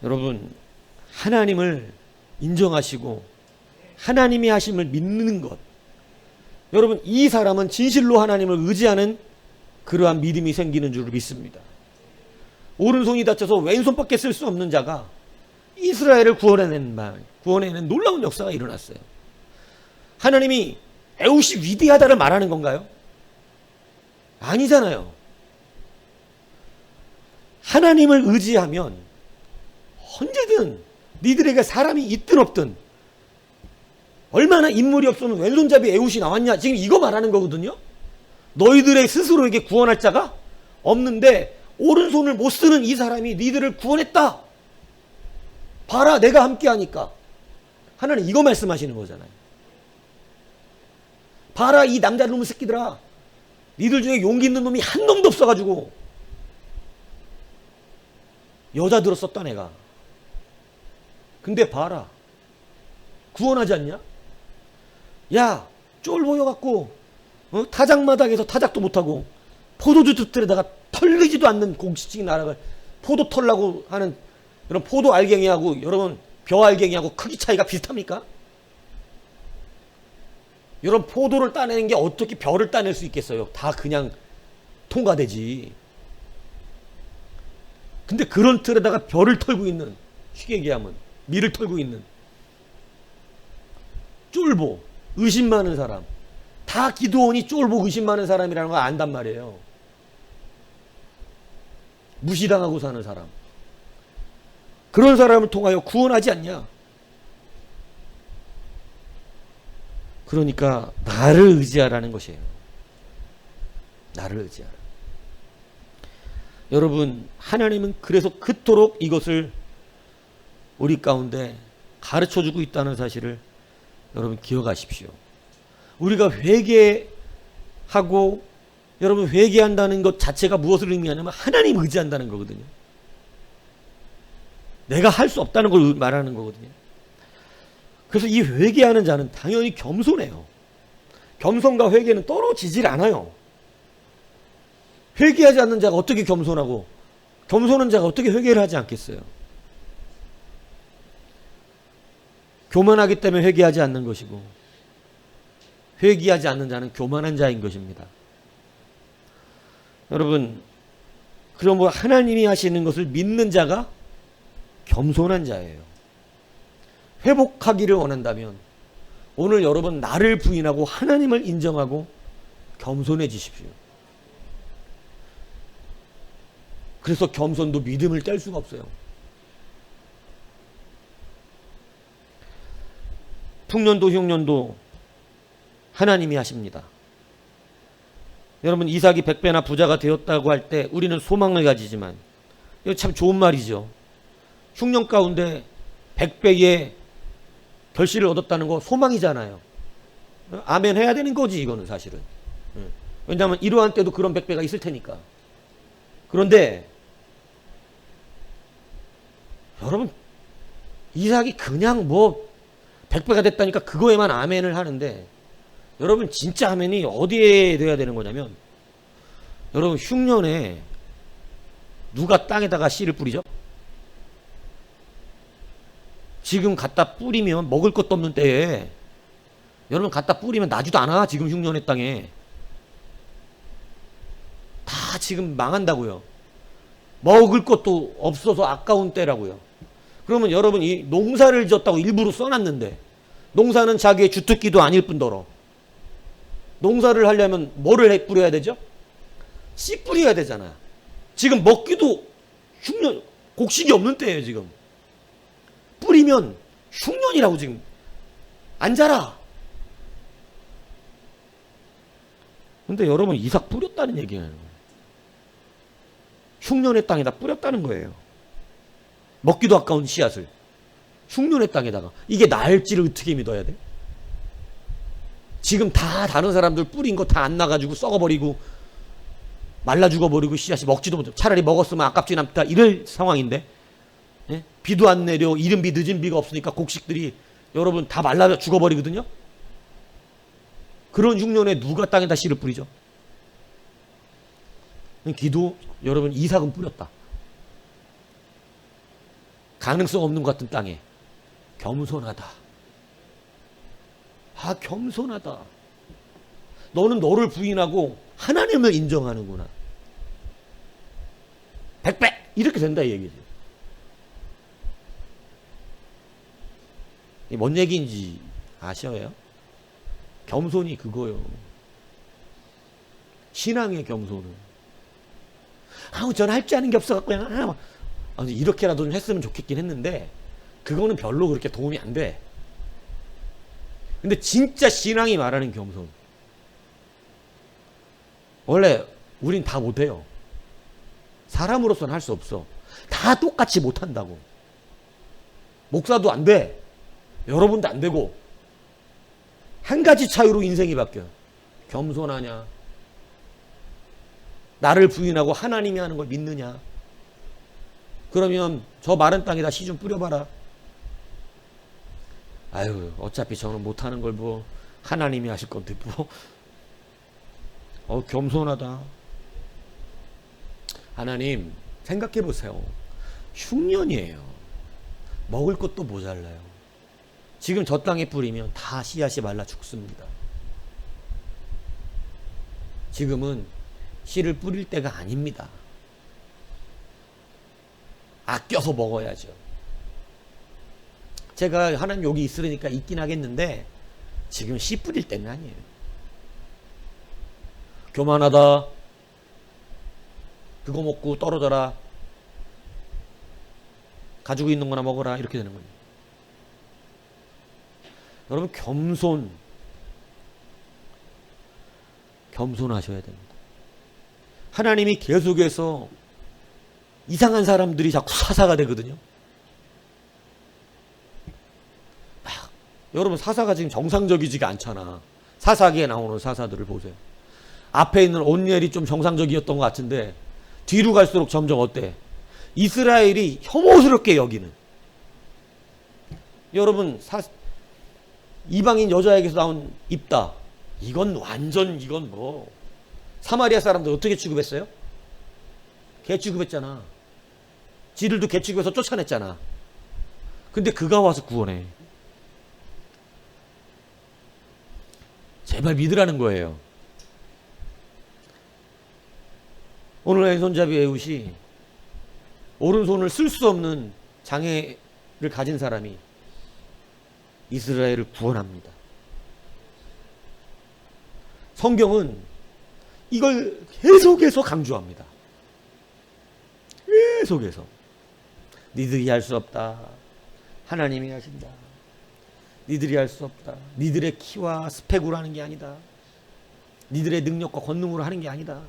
여러분 하나님을 인정하시고 하나님이 하심을 믿는 것. 여러분 이 사람은 진실로 하나님을 의지하는 그러한 믿음이 생기는 줄 믿습니다. 오른손이 다쳐서 왼손밖에 쓸 수 없는 자가 이스라엘을 구원해낸 놀라운 역사가 일어났어요. 하나님이 에웃이 위대하다를 말하는 건가요? 아니잖아요. 하나님을 의지하면 언제든 니들에게 사람이 있든 없든 얼마나 인물이 없으면 왼손잡이 에웃이 나왔냐 지금 이거 말하는 거거든요. 너희들의 스스로에게 구원할 자가 없는데 오른손을 못 쓰는 이 사람이 니들을 구원했다. 봐라 내가 함께 하니까. 하나님 이거 말씀하시는 거잖아요. 봐라 이 남자 놈의 새끼들아. 니들 중에 용기 있는 놈이 한 놈도 없어가지고 여자 들었었다 내가. 근데 봐라 구원하지 않냐? 야 쫄보여갖고 타작마당에서 타작도 못하고 포도주 뜰에다가 털리지도 않는 공식적인 나락을 포도 털라고 하는 이런 포도 알갱이하고 여러분 벼 알갱이하고 크기 차이가 비슷합니까? 이런 포도를 따내는 게 어떻게 벼를 따낼 수 있겠어요? 다 그냥 통과되지. 근데 그런 틀에다가 벼를 털고 있는, 쉽게 얘기하면 밀을 털고 있는 쫄보, 의심 많은 사람, 다 기도원이 쫄보 의심 많은 사람이라는 걸 안단 말이에요. 무시당하고 사는 사람, 그런 사람을 통하여 구원하지 않냐? 그러니까 나를 의지하라는 것이에요. 나를 의지하라. 여러분 하나님은 그래서 그토록 이것을 우리 가운데 가르쳐주고 있다는 사실을 여러분 기억하십시오. 우리가 회개하고 여러분 회개한다는 것 자체가 무엇을 의미하냐면 하나님 의지한다는 거거든요. 내가 할 수 없다는 걸 말하는 거거든요. 그래서 이 회개하는 자는 당연히 겸손해요. 겸손과 회개는 떨어지질 않아요. 회개하지 않는 자가 어떻게 겸손하고 겸손한 자가 어떻게 회개를 하지 않겠어요? 교만하기 때문에 회개하지 않는 것이고 회개하지 않는 자는 교만한 자인 것입니다. 여러분 그럼 뭐 하나님이 하시는 것을 믿는 자가 겸손한 자예요. 회복하기를 원한다면 오늘 여러분 나를 부인하고 하나님을 인정하고 겸손해지십시오. 그래서 겸손도 믿음을 뗄 수가 없어요. 풍년도 흉년도 하나님이 하십니다. 여러분 이삭이 100배나 부자가 되었다고 할 때 우리는 소망을 가지지만 이거 참 좋은 말이죠. 흉년 가운데 100배의 결실을 얻었다는 거 소망이잖아요. 아멘 해야 되는 거지 이거는 사실은. 왜냐하면 이러한 때도 그런 100배가 있을 테니까. 그런데 여러분 이삭이 그냥 뭐 100배가 됐다니까 그거에만 아멘을 하는데 여러분 진짜 아멘이 어디에 돼야 되는 거냐면 여러분 흉년에 누가 땅에다가 씨를 뿌리죠? 지금 갖다 뿌리면 먹을 것도 없는 때에 여러분 갖다 뿌리면 나지도 않아. 지금 흉년의 땅에 다 지금 망한다고요. 먹을 것도 없어서 아까운 때라고요. 그러면 여러분 이 농사를 지었다고 일부러 써놨는데 농사는 자기의 주특기도 아닐 뿐더러 농사를 하려면 뭐를 뿌려야 되죠? 씨 뿌려야 되잖아. 지금 먹기도 흉년 곡식이 없는 때예요. 지금 뿌리면 흉년이라고 지금 안 자라. 근데 여러분 이삭 뿌렸다는 얘기예요. 흉년의 땅에다 뿌렸다는 거예요. 먹기도 아까운 씨앗을 흉년의 땅에다가. 이게 나을지를 어떻게 믿어야 돼? 지금 다 다른 사람들 뿌린 거 다 안 나가지고 썩어버리고 말라 죽어버리고 씨앗이 먹지도 못해. 차라리 먹었으면 아깝진 않다 이럴 상황인데, 예? 비도 안 내려 이른 비 늦은 비가 없으니까 곡식들이 여러분 다 말라 죽어버리거든요. 그런 흉년에 누가 땅에다 씨를 뿌리죠? 기도 여러분 이삭은 뿌렸다. 가능성 없는 것 같은 땅에 겸손하다. 아 겸손하다. 너는 너를 부인하고 하나님을 인정하는구나. 100배 이렇게 된다 이 얘기지. 이게 뭔 얘기인지 아셔요? 겸손이 그거요. 신앙의 겸손은. 저는 할 줄 아는 게 없어갖고 그냥 이렇게라도 좀 했으면 좋겠긴 했는데 그거는 별로 그렇게 도움이 안 돼. 근데 진짜 신앙이 말하는 겸손. 원래 우린 다 못해요. 사람으로서는 할 수 없어. 다 똑같이 못한다고. 목사도 안 돼. 여러분도 안 되고. 한 가지 차이로 인생이 바뀌어요. 겸손하냐, 나를 부인하고 하나님이 하는 걸 믿느냐. 그러면 저 마른 땅에다 씨 좀 뿌려봐라. 아유 어차피 저는 못하는 걸 뭐 하나님이 하실 건데 뭐. 겸손하다. 하나님 생각해 보세요. 흉년이에요. 먹을 것도 모자라요. 지금 저 땅에 뿌리면 다 씨앗이 말라 죽습니다. 지금은 씨를 뿌릴 때가 아닙니다. 아껴서 먹어야죠. 제가 하나님 여기 있으니까 있긴 하겠는데 지금 씨 뿌릴 때는 아니에요. 교만하다. 그거 먹고 떨어져라. 가지고 있는 거나 먹어라. 이렇게 되는 거예요. 여러분 겸손하셔야 됩니다. 하나님이 계속해서 이상한 사람들이 자꾸 사사가 되거든요. 여러분 사사가 지금 정상적이지가 않잖아. 사사기에 나오는 사사들을 보세요. 앞에 있는 온니엘이 좀 정상적이었던 것 같은데 뒤로 갈수록 점점 어때? 이스라엘이 혐오스럽게 여기는. 여러분 이방인 여자에게서 나온 입다. 이건 뭐 사마리아 사람들 어떻게 취급했어요? 개 취급했잖아. 지들도 개 취급해서 쫓아냈잖아. 근데 그가 와서 구원해. 제발 믿으라는 거예요. 오늘 왼손잡이 에훗이 오른손을 쓸 수 없는 장애를 가진 사람이 이스라엘을 구원합니다. 성경은 이걸 계속해서 강조합니다. 계속해서. 니들이 할 수 없다. 하나님이 하신다. 니들이 할 수 없다. 니들의 키와 스펙으로 하는 게 아니다. 니들의 능력과 권능으로 하는 게 아니다.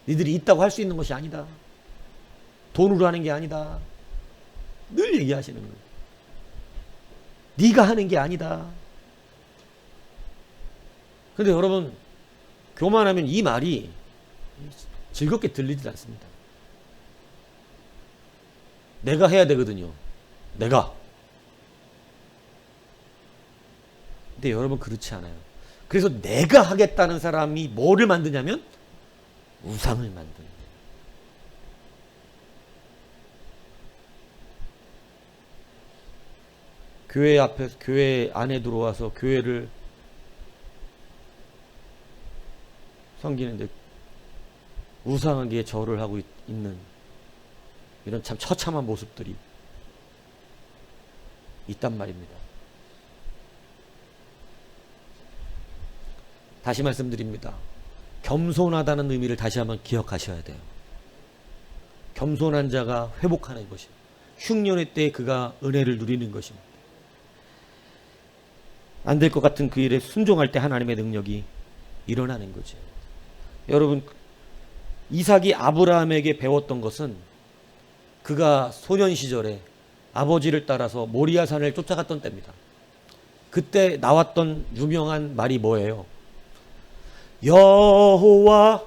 니들이 있다고 할 수 있는 것이 아니다. 돈으로 하는 게 아니다. 늘 얘기하시는 거예요. 네가 하는 게 아니다. 근데 여러분, 교만하면 이 말이 즐겁게 들리지 않습니다. 내가 해야 되거든요. 내가. 근데 여러분 그렇지 않아요. 그래서 내가 하겠다는 사람이 뭐를 만드냐면 우상을 만드는 거예요. 교회 앞에, 교회 안에 들어와서 교회를 섬기는데 우상하게 절을 하고 있는 이런 참 처참한 모습들이 있단 말입니다. 다시 말씀드립니다. 겸손하다는 의미를 다시 한번 기억하셔야 돼요. 겸손한 자가 회복하는 것입니다. 흉년의 때에 그가 은혜를 누리는 것입니다. 안 될 것 같은 그 일에 순종할 때 하나님의 능력이 일어나는 거죠. 여러분, 이삭이 아브라함에게 배웠던 것은 그가 소년 시절에 아버지를 따라서 모리아산을 쫓아갔던 때입니다. 그때 나왔던 유명한 말이 뭐예요? 여호와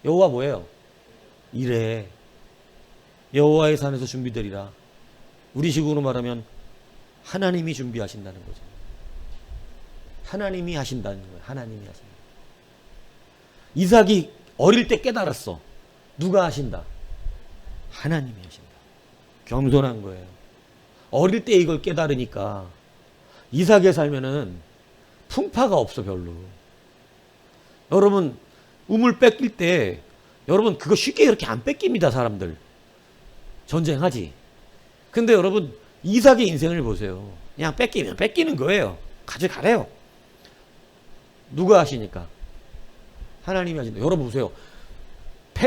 뭐예요? 이래. 여호와의 산에서 준비되리라. 우리식으로 말하면 하나님이 준비하신다는 거죠. 하나님이 하신다는 거예요. 하나님이 하신다. 이삭이 어릴 때 깨달았어. 누가 하신다? 하나님이 하신다. 겸손한 거예요. 어릴 때 이걸 깨달으니까 이삭의 삶에는 풍파가 없어. 별로. 여러분, 우물 뺏길 때 여러분 그거 쉽게 그렇게 안 뺏깁니다. 사람들 전쟁하지. 근데 여러분 이삭의 인생을 보세요. 그냥 뺏기면 뺏기는 거예요. 가져가래요. 누가 하시니까? 하나님이 하신다. 여러분 보세요.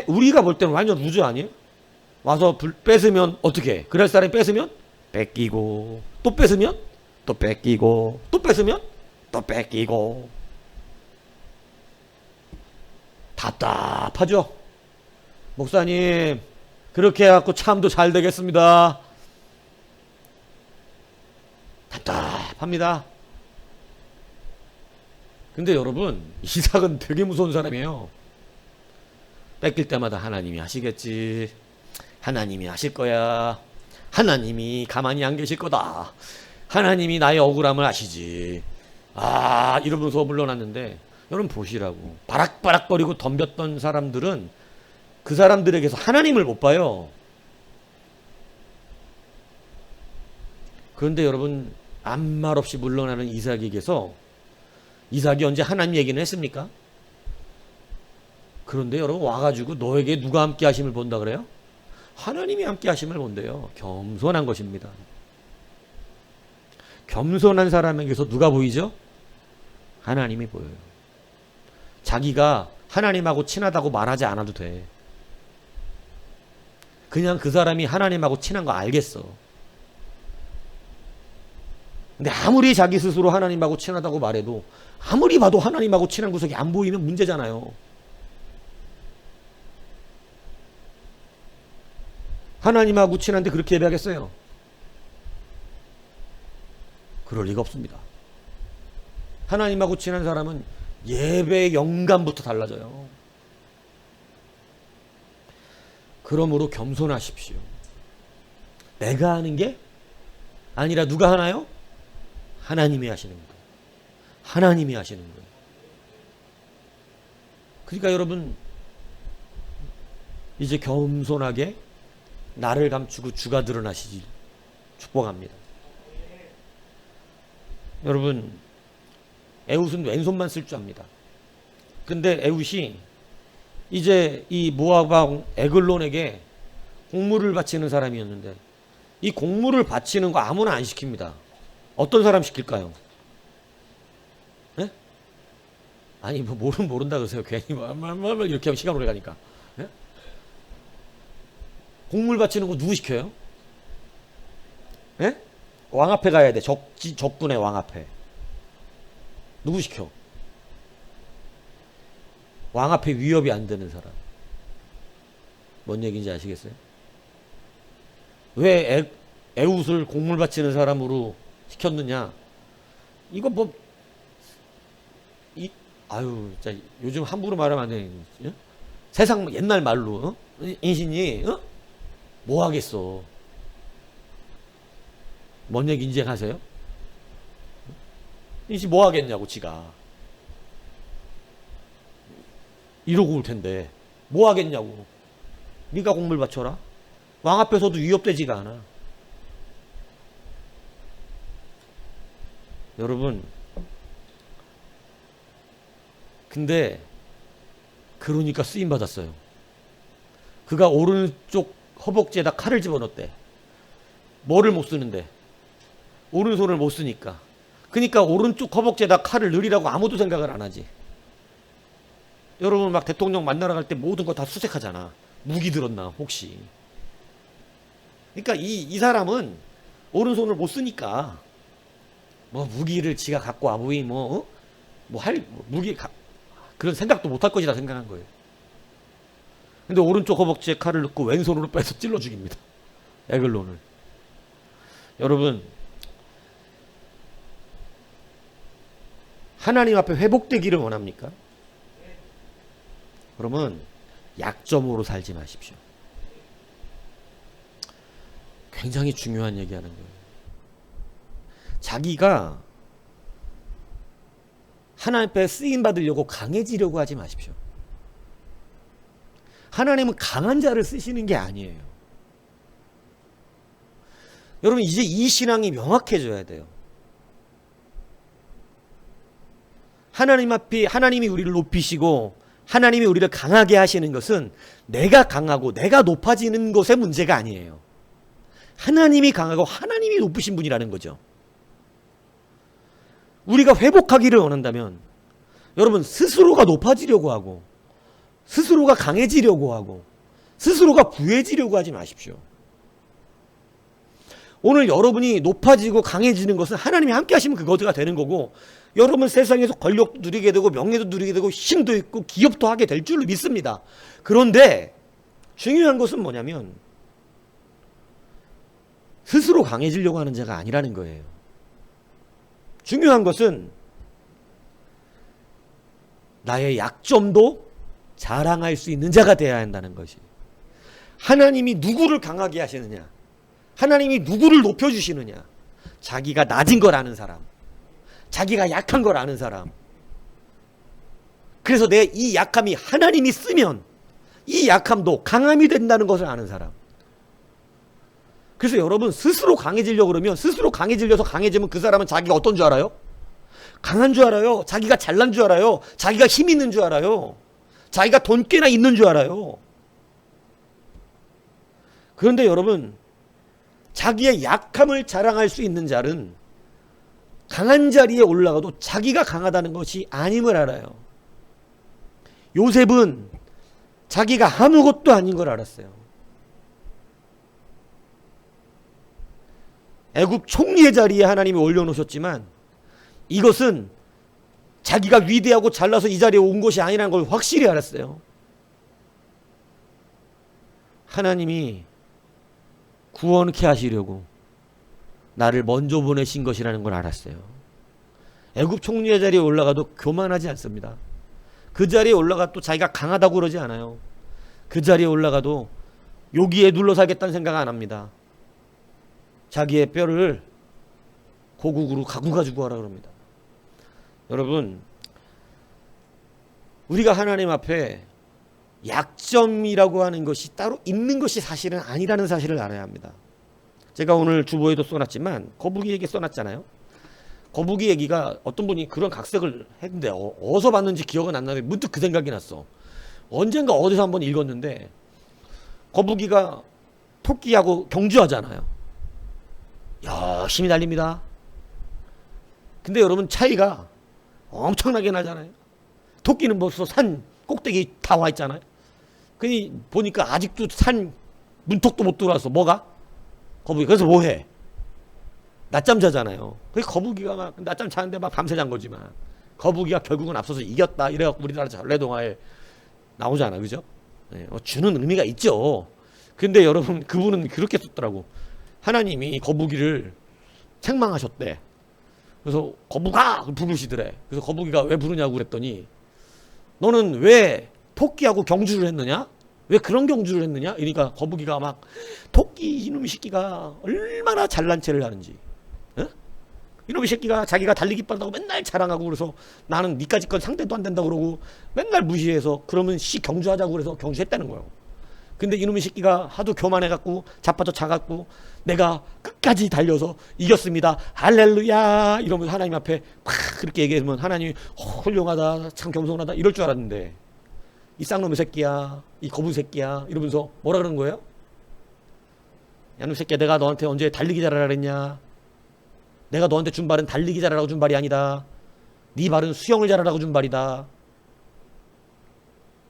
우리가 볼 때는 완전 루저 아니에요? 와서 뺏으면 어떻게 해? 그럴 사람이 뺏으면 뺏기고, 또 뺏으면 또 뺏기고, 또 뺏으면 또 뺏기고. 답답하죠? 목사님, 그렇게 해갖고 참도 잘 되겠습니다. 답답합니다. 근데 여러분, 이삭은 되게 무서운 사람이에요. 뺏길 때마다 하나님이 하시겠지. 하나님이 하실 거야. 하나님이 가만히 안 계실 거다. 하나님이 나의 억울함을 아시지. 아, 이러면서 물러났는데, 여러분 보시라고. 바락바락거리고 덤볐던 사람들은 그 사람들에게서 하나님을 못 봐요. 그런데 여러분, 아무 말 없이 물러나는 이삭에게서 이삭이 언제 하나님 얘기는 했습니까? 그런데 여러분 와가지고 너에게 누가 함께 하심을 본다 그래요? 하나님이 함께 하심을 본대요. 겸손한 것입니다. 겸손한 사람에게서 누가 보이죠? 하나님이 보여요. 자기가 하나님하고 친하다고 말하지 않아도 돼. 그냥 그 사람이 하나님하고 친한 거 알겠어. 근데 아무리 자기 스스로 하나님하고 친하다고 말해도 아무리 봐도 하나님하고 친한 구석이 안 보이면 문제잖아요. 하나님하고 친한데 그렇게 예배하겠어요? 그럴 리가 없습니다. 하나님하고 친한 사람은 예배의 영감부터 달라져요. 그러므로 겸손하십시오. 내가 하는 게 아니라 누가 하나요? 하나님이 하시는 거예요. 하나님이 하시는 거예요. 그러니까 여러분, 이제 겸손하게 나를 감추고 주가 드러나시길 축복합니다. 여러분, 에훗은 왼손만 쓸 줄 압니다. 근데 에훗이 이제 이 모압 왕 에글론에게 공물을 바치는 사람이었는데 이 공물을 바치는 거 아무나 안 시킵니다. 어떤 사람 시킬까요? 네? 아니 뭐 모른다 그러세요. 괜히 이렇게 하면 시간 오래 가니까. 네? 공물 바치는 거 누구 시켜요? 네? 왕 앞에 가야 돼. 적군의 왕 앞에. 누구 시켜? 왕 앞에 위협이 안 되는 사람. 뭔 얘기인지 아시겠어요? 왜 애웃을 곡물 바치는 사람으로 시켰느냐? 이거 뭐, 아유, 진짜 요즘 함부로 말하면 안 되는 거지. 세상 옛날 말로, 인신이, 뭐 하겠어? 뭔 얘기인지 아세요? 인신 뭐 하겠냐고, 지가. 이러고 올 텐데, 뭐 하겠냐고. 네가 곡물 바쳐라. 왕 앞에서도 위협되지가 않아. 여러분, 근데 그러니까 쓰임 받았어요. 그가 오른쪽 허벅지에다 칼을 집어넣었대. 뭐를 못 쓰는데? 오른손을 못 쓰니까. 그러니까 오른쪽 허벅지에다 칼을 넣으라고 아무도 생각을 안 하지. 여러분 막 대통령 만나러 갈 때 모든 거 다 수색하잖아. 무기 들었나 혹시. 그러니까 이 사람은 오른손을 못 쓰니까 뭐 무기를 지가 갖고 와보이 무기 그런 생각도 못 할 것이다 생각한 거예요. 근데 오른쪽 허벅지에 칼을 넣고 왼손으로 빼서 찔러 죽입니다. 에글론을. 여러분, 하나님 앞에 회복되기를 원합니까? 그러면 약점으로 살지 마십시오. 굉장히 중요한 얘기하는 거예요. 자기가 하나님 앞에 쓰임 받으려고 강해지려고 하지 마십시오. 하나님은 강한 자를 쓰시는 게 아니에요. 여러분 이제 이 신앙이 명확해져야 돼요. 하나님 앞에 하나님이 우리를 높이시고 하나님이 우리를 강하게 하시는 것은 내가 강하고 내가 높아지는 것의 문제가 아니에요. 하나님이 강하고 하나님이 높으신 분이라는 거죠. 우리가 회복하기를 원한다면 여러분 스스로가 높아지려고 하고 스스로가 강해지려고 하고 스스로가 부해지려고 하지 마십시오. 오늘 여러분이 높아지고 강해지는 것은 하나님이 함께 하시면 그거가 되는 거고 여러분 세상에서 권력도 누리게 되고 명예도 누리게 되고 힘도 있고 기업도 하게 될 줄로 믿습니다. 그런데 중요한 것은 뭐냐면 스스로 강해지려고 하는 자가 아니라는 거예요. 중요한 것은 나의 약점도 자랑할 수 있는 자가 되어야 한다는 것이. 하나님이 누구를 강하게 하시느냐? 하나님이 누구를 높여주시느냐? 자기가 낮은 걸 아는 사람, 자기가 약한 걸 아는 사람. 그래서 내 이 약함이 하나님이 쓰면 이 약함도 강함이 된다는 것을 아는 사람. 그래서 여러분 스스로 강해지려고 그러면 스스로 강해지려서 강해지면 그 사람은 자기가 어떤 줄 알아요? 강한 줄 알아요. 자기가 잘난 줄 알아요. 자기가 힘 있는 줄 알아요. 자기가 돈 꽤나 있는 줄 알아요. 그런데 여러분 자기의 약함을 자랑할 수 있는 자는 강한 자리에 올라가도 자기가 강하다는 것이 아님을 알아요. 요셉은 자기가 아무것도 아닌 걸 알았어요. 애굽 총리의 자리에 하나님이 올려놓으셨지만 이것은 자기가 위대하고 잘나서 이 자리에 온 것이 아니라는 걸 확실히 알았어요. 하나님이 구원케 하시려고 나를 먼저 보내신 것이라는 걸 알았어요. 애굽 총리의 자리에 올라가도 교만하지 않습니다. 그 자리에 올라가 또 자기가 강하다고 그러지 않아요. 그 자리에 올라가도 여기에 눌러 살겠다는 생각 안 합니다. 자기의 뼈를 고국으로 갖고 가지고 하라 그럽니다. 여러분 우리가 하나님 앞에 약점이라고 하는 것이 따로 있는 것이 사실은 아니라는 사실을 알아야 합니다. 제가 오늘 주보에도 써놨지만 거북이 얘기 써놨잖아요. 거북이 얘기가 어떤 분이 그런 각색을 했는데 어디서 봤는지 기억은 안 나는데 문득 그 생각이 났어. 언젠가 어디서 한번 읽었는데 거북이가 토끼하고 경주하잖아요. 열심히 달립니다. 근데 여러분 차이가 엄청나게 나잖아요. 토끼는 벌써 산 꼭대기 다 와 있잖아요. 그니 보니까 아직도 산 문턱도 못 들어와서 뭐가? 거북이. 그래서 뭐해? 낮잠 자잖아요. 그 거북이가 막 낮잠 자는데 막 밤새 잔 거지만 거북이가 결국은 앞서서 이겼다. 이래갖고 우리나라 전래동화에 나오잖아. 그죠? 네, 주는 의미가 있죠. 근데 여러분, 그분은 그렇게 썼더라고. 하나님이 거북이를 책망하셨대. 그래서 거북아! 부르시더래. 그래서 거북이가 왜 부르냐고 그랬더니 너는 왜 토끼하고 경주를 했느냐? 왜 그런 경주를 했느냐? 그러니까 거북이가 막 토끼 이놈의 새끼가 얼마나 잘난 체를 하는지, 어? 이놈의 새끼가 자기가 달리기 빠르다고 맨날 자랑하고 그래서 나는 니까지 건 상대도 안 된다고 그러고 맨날 무시해서 그러면 경주하자고 그래서 경주했다는 거예요. 근데 이놈의 새끼가 하도 교만해갖고 자빠져 자갖고 내가 끝까지 달려서 이겼습니다. 할렐루야! 이러면서 하나님 앞에 팍 그렇게 얘기하면 하나님이 훌륭하다, 참 겸손하다 이럴 줄 알았는데 이 쌍놈의 새끼야, 이 거북이 새끼야 이러면서 뭐라 그러는 거예요? 야, 놈 새끼야, 내가 너한테 언제 달리기 잘하라 그랬냐? 내가 너한테 준 발은 달리기 잘하라고 준 발이 아니다. 네 발은 수영을 잘하라고 준 발이다.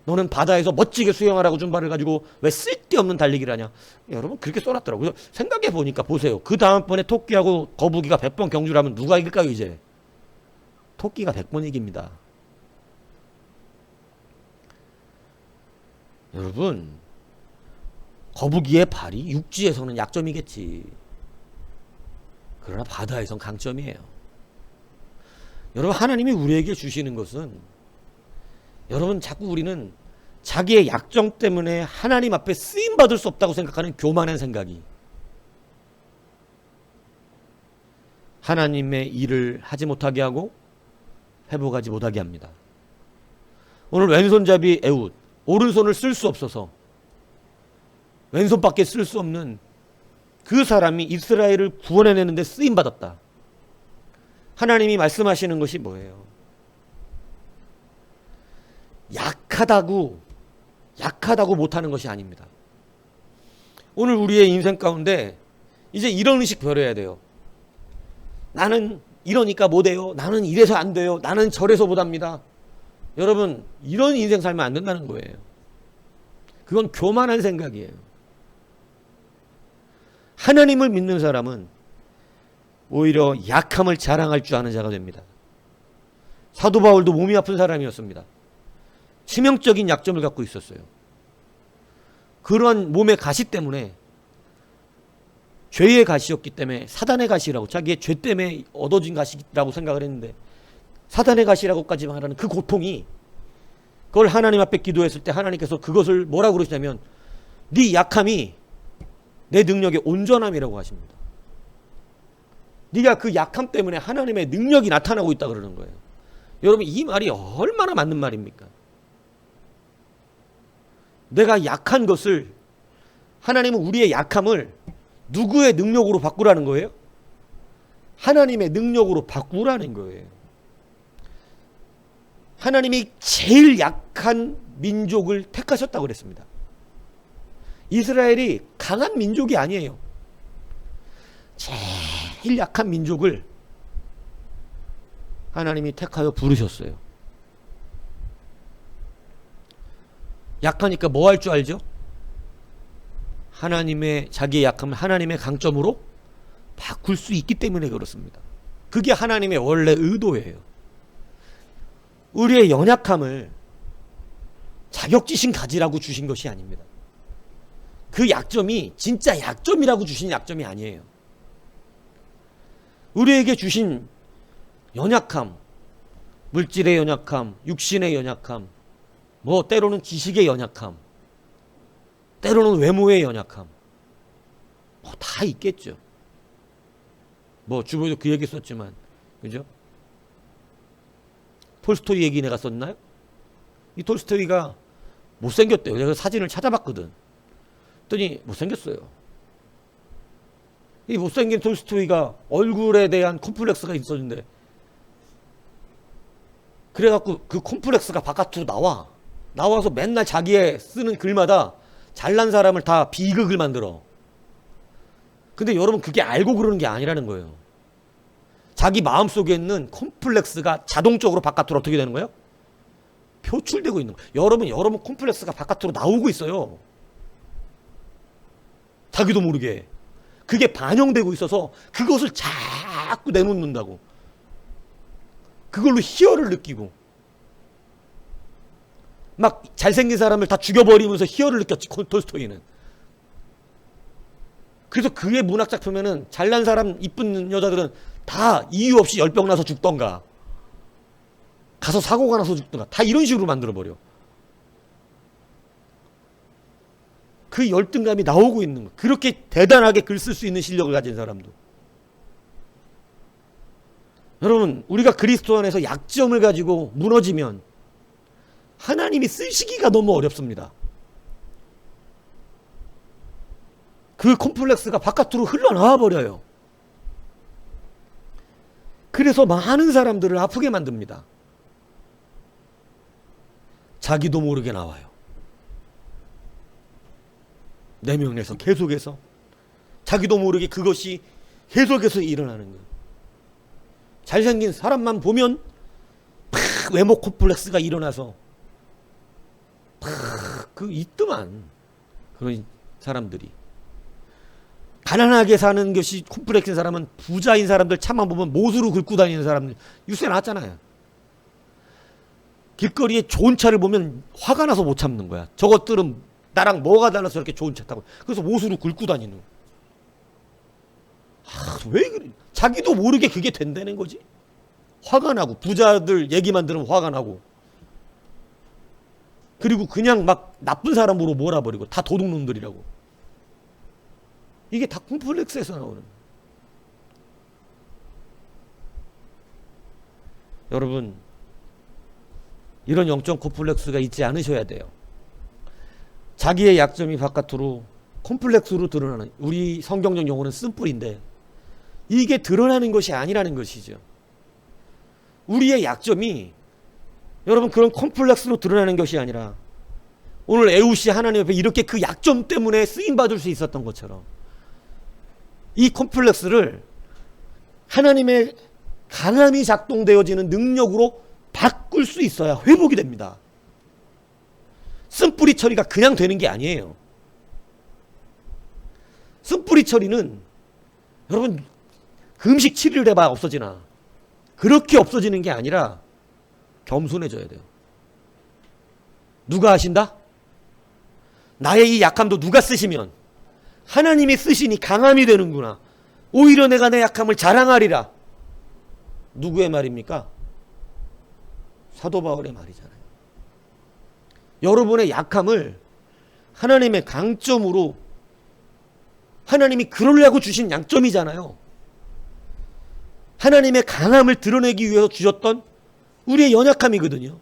너는 바다에서 멋지게 수영하라고 준 발을 가지고 왜 쓸데없는 달리기를 하냐? 여러분 그렇게 써놨더라고요. 생각해 보니까 보세요. 그 다음번에 토끼하고 거북이가 100번 경주를 하면 누가 이길까요 이제? 토끼가 100번 이깁니다. 여러분, 거북이의 발이 육지에서는 약점이겠지. 그러나 바다에선 강점이에요. 여러분, 하나님이 우리에게 주시는 것은, 여러분 자꾸 우리는 자기의 약점 때문에 하나님 앞에 쓰임받을 수 없다고 생각하는 교만한 생각이 하나님의 일을 하지 못하게 하고 회복하지 못하게 합니다. 오늘 왼손잡이 에훗, 오른손을 쓸 수 없어서 왼손밖에 쓸 수 없는 그 사람이 이스라엘을 구원해내는데 쓰임받았다. 하나님이 말씀하시는 것이 뭐예요? 약하다고 못하는 것이 아닙니다. 오늘 우리의 인생 가운데 이제 이런 의식 버려야 돼요. 나는 이러니까 못해요. 나는 이래서 안 돼요. 나는 저래서 못합니다. 여러분, 이런 인생 살면 안 된다는 거예요. 그건 교만한 생각이에요. 하나님을 믿는 사람은 오히려 약함을 자랑할 줄 아는 자가 됩니다. 사도 바울도 몸이 아픈 사람이었습니다. 치명적인 약점을 갖고 있었어요. 그런 몸의 가시 때문에, 죄의 가시였기 때문에 사단의 가시라고, 자기의 죄 때문에 얻어진 가시라고 생각을 했는데 사단의 가시라고까지 말하는 그 고통이, 그걸 하나님 앞에 기도했을 때 하나님께서 그것을 뭐라고 그러시냐면 네 약함이 내 능력의 온전함이라고 하십니다. 네가 그 약함 때문에 하나님의 능력이 나타나고 있다 그러는 거예요. 여러분, 이 말이 얼마나 맞는 말입니까? 내가 약한 것을, 하나님은 우리의 약함을 누구의 능력으로 바꾸라는 거예요? 하나님의 능력으로 바꾸라는 거예요. 하나님이 제일 약한 민족을 택하셨다고 그랬습니다. 이스라엘이 강한 민족이 아니에요. 제일 약한 민족을 하나님이 택하여 부르셨어요. 약하니까 뭐 할 줄 알죠? 하나님의, 자기의 약함을 하나님의 강점으로 바꿀 수 있기 때문에 그렇습니다. 그게 하나님의 원래 의도예요. 우리의 연약함을 자격지심 가지라고 주신 것이 아닙니다. 그 약점이 진짜 약점이라고 주신 약점이 아니에요. 우리에게 주신 연약함, 물질의 연약함, 육신의 연약함, 뭐 때로는 지식의 연약함, 때로는 외모의 연약함, 뭐 다 있겠죠. 뭐 주보에도 그 얘기 썼지만, 그죠? 톨스토이 얘기 내가 썼나요? 이 톨스토이가 못생겼대요. 내가 사진을 찾아봤거든. 그랬더니 못생겼어요. 이 못생긴 톨스토이가 얼굴에 대한 콤플렉스가 있었는데, 그래갖고 그 콤플렉스가 바깥으로 나와서 맨날 자기의 쓰는 글마다 잘난 사람을 다 비극을 만들어. 근데 여러분, 그게 알고 그러는 게 아니라는 거예요. 자기 마음속에 있는 콤플렉스가 자동적으로 바깥으로 어떻게 되는 거예요? 표출되고 있는 거예요. 여러분 콤플렉스가 바깥으로 나오고 있어요. 자기도 모르게. 그게 반영되고 있어서 그것을 자꾸 내놓는다고. 그걸로 희열을 느끼고 막 잘생긴 사람을 다 죽여버리면서 희열을 느꼈지, 톨스토이는. 그래서 그의 문학작품에는 잘난 사람, 이쁜 여자들은 다 이유 없이 열병 나서 죽던가 가서 사고가 나서 죽던가 다 이런 식으로 만들어버려. 그 열등감이 나오고 있는 거. 그렇게 대단하게 글 쓸 수 있는 실력을 가진 사람도. 여러분, 우리가 그리스도 안에서 약점을 가지고 무너지면 하나님이 쓰시기가 너무 어렵습니다. 그 콤플렉스가 바깥으로 흘러나와 버려요. 그래서 많은 사람들을 아프게 만듭니다. 자기도 모르게 나와요. 내면에서 계속해서 자기도 모르게 그것이 계속해서 일어나는 거예요. 잘생긴 사람만 보면 팍 외모 콤플렉스가 일어나서 팍 그 있더만 그런 사람들이. 가난하게 사는 것이 콤플렉스인 사람은 부자인 사람들 차만 보면 못으로 긁고 다니는 사람들 뉴스에 나왔잖아요. 길거리에 좋은 차를 보면 화가 나서 못 참는 거야. 저것들은 나랑 뭐가 달라서 이렇게 좋은 차 타고. 그래서 못으로 긁고 다니는. 왜 그래? 자기도 모르게 그게 된다는 거지. 화가 나고 부자들 얘기만 들으면 화가 나고. 그리고 그냥 막 나쁜 사람으로 몰아버리고 다 도둑놈들이라고. 이게 다 콤플렉스에서 나오는. 여러분, 이런 영적 콤플렉스가 있지 않으셔야 돼요. 자기의 약점이 바깥으로 콤플렉스로 드러나는, 우리 성경적 용어는 쓴뿌리인데 이게 드러나는 것이 아니라는 것이죠. 우리의 약점이 여러분 그런 콤플렉스로 드러나는 것이 아니라 오늘 에웃이 하나님 앞에 이렇게 그 약점 때문에 쓰임받을 수 있었던 것처럼 이 콤플렉스를 하나님의 강함이 작동되어지는 능력으로 바꿀 수 있어야 회복이 됩니다. 쓴뿌리 처리가 그냥 되는 게 아니에요. 쓴뿌리 처리는 여러분 금식 7일 해봐 없어지나. 그렇게 없어지는 게 아니라 겸손해져야 돼요. 누가 하신다? 나의 이 약함도 누가 쓰시면 하나님이 쓰시니 강함이 되는구나. 오히려 내가 내 약함을 자랑하리라. 누구의 말입니까? 사도 바울의 말이잖아요. 여러분의 약함을 하나님의 강점으로, 하나님이 그러려고 주신 양점이잖아요. 하나님의 강함을 드러내기 위해서 주셨던 우리의 연약함이거든요.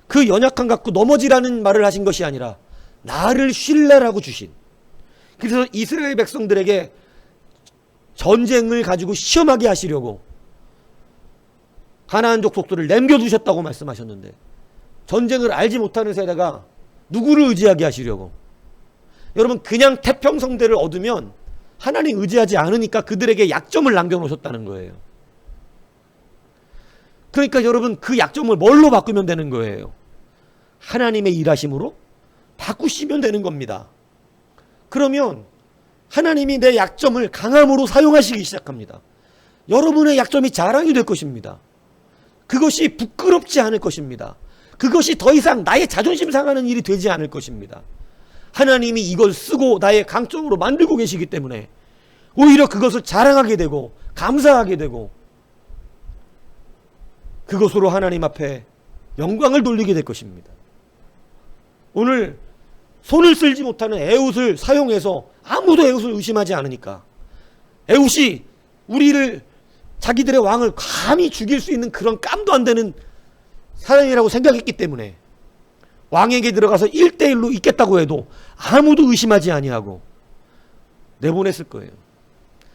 그 연약함 갖고 넘어지라는 말을 하신 것이 아니라 나를 신뢰라고 주신. 그래서 이스라엘 백성들에게 전쟁을 가지고 시험하게 하시려고 가나안 족속들을 남겨두셨다고 말씀하셨는데, 전쟁을 알지 못하는 세대가 누구를 의지하게 하시려고. 여러분, 그냥 태평성대를 얻으면 하나님 의지하지 않으니까 그들에게 약점을 남겨놓으셨다는 거예요. 그러니까 여러분 그 약점을 뭘로 바꾸면 되는 거예요? 하나님의 일하심으로 바꾸시면 되는 겁니다. 그러면 하나님이 내 약점을 강함으로 사용하시기 시작합니다. 여러분의 약점이 자랑이 될 것입니다. 그것이 부끄럽지 않을 것입니다. 그것이 더 이상 나의 자존심 상하는 일이 되지 않을 것입니다. 하나님이 이걸 쓰고 나의 강점으로 만들고 계시기 때문에 오히려 그것을 자랑하게 되고 감사하게 되고 그것으로 하나님 앞에 영광을 돌리게 될 것입니다. 오늘 손을 쓸지 못하는 에웃을 사용해서 아무도 에웃을 의심하지 않으니까, 에웃이 우리를 자기들의 왕을 감히 죽일 수 있는 그런 깜도 안 되는 사람이라고 생각했기 때문에 왕에게 들어가서 1대1로 있겠다고 해도 아무도 의심하지 아니하고 내보냈을 거예요.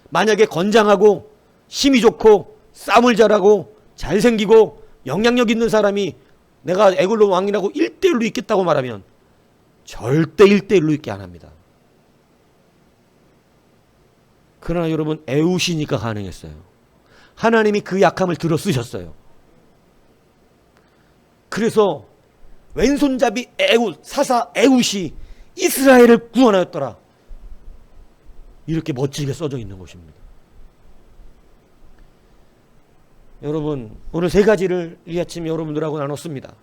만약에 건장하고 힘이 좋고 싸움을 잘하고 잘생기고 영향력 있는 사람이 내가 에글론 왕이라고 1대1로 있겠다고 말하면 절대 1대1로 있게 안 합니다. 그러나 여러분, 에웃이니까 가능했어요. 하나님이 그 약함을 들어 쓰셨어요. 그래서 왼손잡이 에웃, 사사 에웃이 이스라엘을 구원하였더라. 이렇게 멋지게 써져 있는 것입니다. 여러분, 오늘 세 가지를 이 아침 여러분들하고 나눴습니다.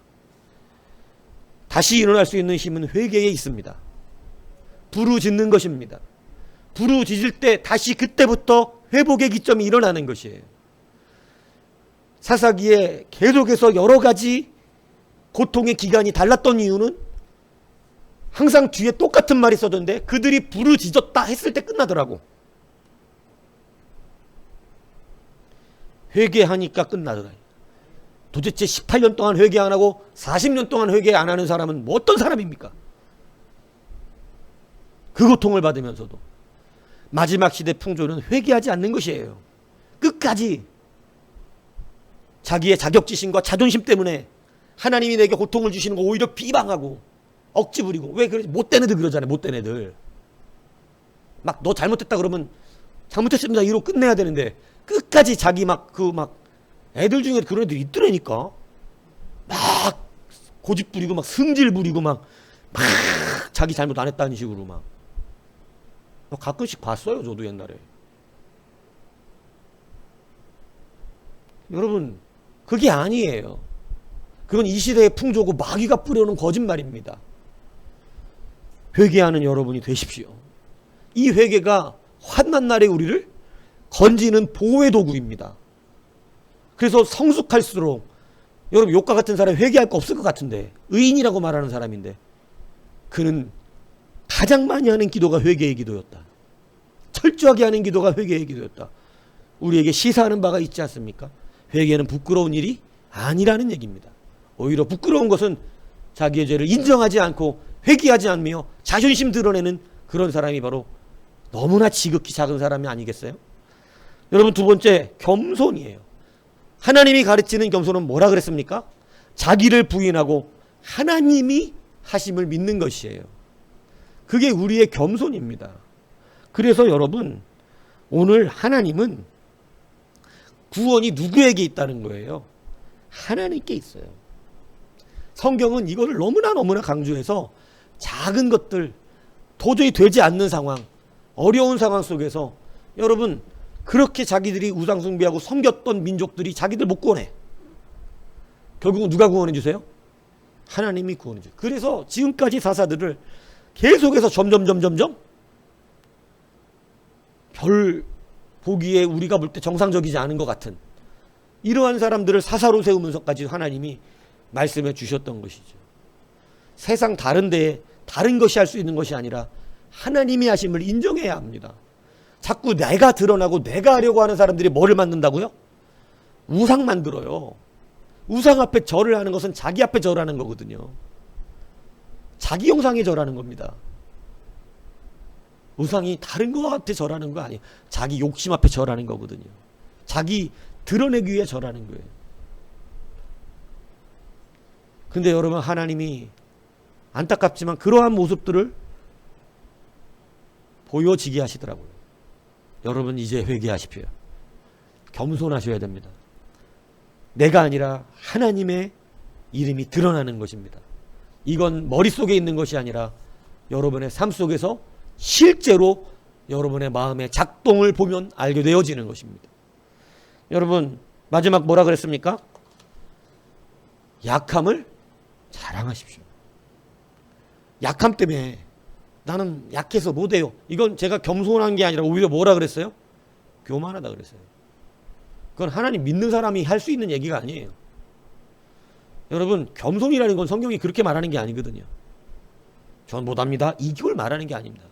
다시 일어날 수 있는 힘은 회개에 있습니다. 부르짖는 것입니다. 부르짖을 때 다시 그때부터 회복의 기점이 일어나는 것이에요. 사사기에 계속해서 여러 가지 고통의 기간이 달랐던 이유는 항상 뒤에 똑같은 말이 써졌는데 그들이 부르짖었다 했을 때 끝나더라고. 회개하니까 끝나더라. 도대체 18년 동안 회개 안 하고 40년 동안 회개 안 하는 사람은 뭐 어떤 사람입니까? 그 고통을 받으면서도 마지막 시대 풍조는 회개하지 않는 것이에요. 끝까지 자기의 자격지심과 자존심 때문에 하나님이 내게 고통을 주시는 거 오히려 비방하고 억지 부리고. 왜 그러지? 못된 애들 그러잖아요. 못된 애들. 막 너 잘못했다 그러면 잘못했습니다 이러고 끝내야 되는데 끝까지 자기 막 애들 중에 그런 애들 있더라니까. 막 고집 부리고 막 승질 부리고 막 자기 잘못 안 했다는 식으로 막. 가끔씩 봤어요. 저도 옛날에. 여러분, 그게 아니에요. 그건 이 시대의 풍조고 마귀가 뿌려놓은 거짓말입니다. 회개하는 여러분이 되십시오. 이 회개가 환난 날에 우리를 건지는 보호의 도구입니다. 그래서 성숙할수록 여러분 욕과 같은 사람이 회개할 거 없을 것 같은데 의인이라고 말하는 사람인데 그는 가장 많이 하는 기도가 회개의 기도였다. 철저하게 하는 기도가 회개의 기도였다. 우리에게 시사하는 바가 있지 않습니까? 회개는 부끄러운 일이 아니라는 얘기입니다. 오히려 부끄러운 것은 자기의 죄를 인정하지 않고 회개하지 않으며 자존심 드러내는 그런 사람이 바로 너무나 지극히 작은 사람이 아니겠어요? 여러분, 두 번째, 겸손이에요. 하나님이 가르치는 겸손은 뭐라 그랬습니까? 자기를 부인하고 하나님이 하심을 믿는 것이에요. 그게 우리의 겸손입니다. 그래서 여러분, 오늘 하나님은 구원이 누구에게 있다는 거예요? 하나님께 있어요. 성경은 이거를 너무나 강조해서 작은 것들, 도저히 되지 않는 상황, 어려운 상황 속에서 여러분 그렇게 자기들이 우상숭배하고 섬겼던 민족들이 자기들 못 구원해. 결국은 누가 구원해 주세요? 하나님이 구원해 주세요. 그래서 지금까지 사사들을 계속해서 점점 별 보기에 우리가 볼 때 정상적이지 않은 것 같은 이러한 사람들을 사사로 세우면서까지 하나님이 말씀해 주셨던 것이죠. 세상 다른 데에 다른 것이 할 수 있는 것이 아니라 하나님이 하심을 인정해야 합니다. 자꾸 내가 드러나고 내가 하려고 하는 사람들이 뭐를 만든다고요? 우상 만들어요. 우상 앞에 절을 하는 것은 자기 앞에 절하는 거거든요. 자기 형상에 절하는 겁니다. 우상이 다른 것한테 절하는 거 아니에요. 자기 욕심 앞에 절하는 거거든요. 자기 드러내기 위해 절하는 거예요. 근데 여러분, 하나님이 안타깝지만 그러한 모습들을 보여지게 하시더라고요. 여러분, 이제 회개하십시오. 겸손하셔야 됩니다. 내가 아니라 하나님의 이름이 드러나는 것입니다. 이건 머릿속에 있는 것이 아니라 여러분의 삶 속에서 실제로 여러분의 마음의 작동을 보면 알게 되어지는 것입니다. 여러분, 마지막 뭐라 그랬습니까? 약함을 자랑하십시오. 약함 때문에 나는 약해서 못해요. 이건 제가 겸손한 게 아니라 오히려 뭐라 그랬어요? 교만하다 그랬어요. 그건 하나님 믿는 사람이 할 수 있는 얘기가 아니에요. 여러분, 겸손이라는 건 성경이 그렇게 말하는 게 아니거든요. 전 못합니다. 이걸 말하는 게 아닙니다.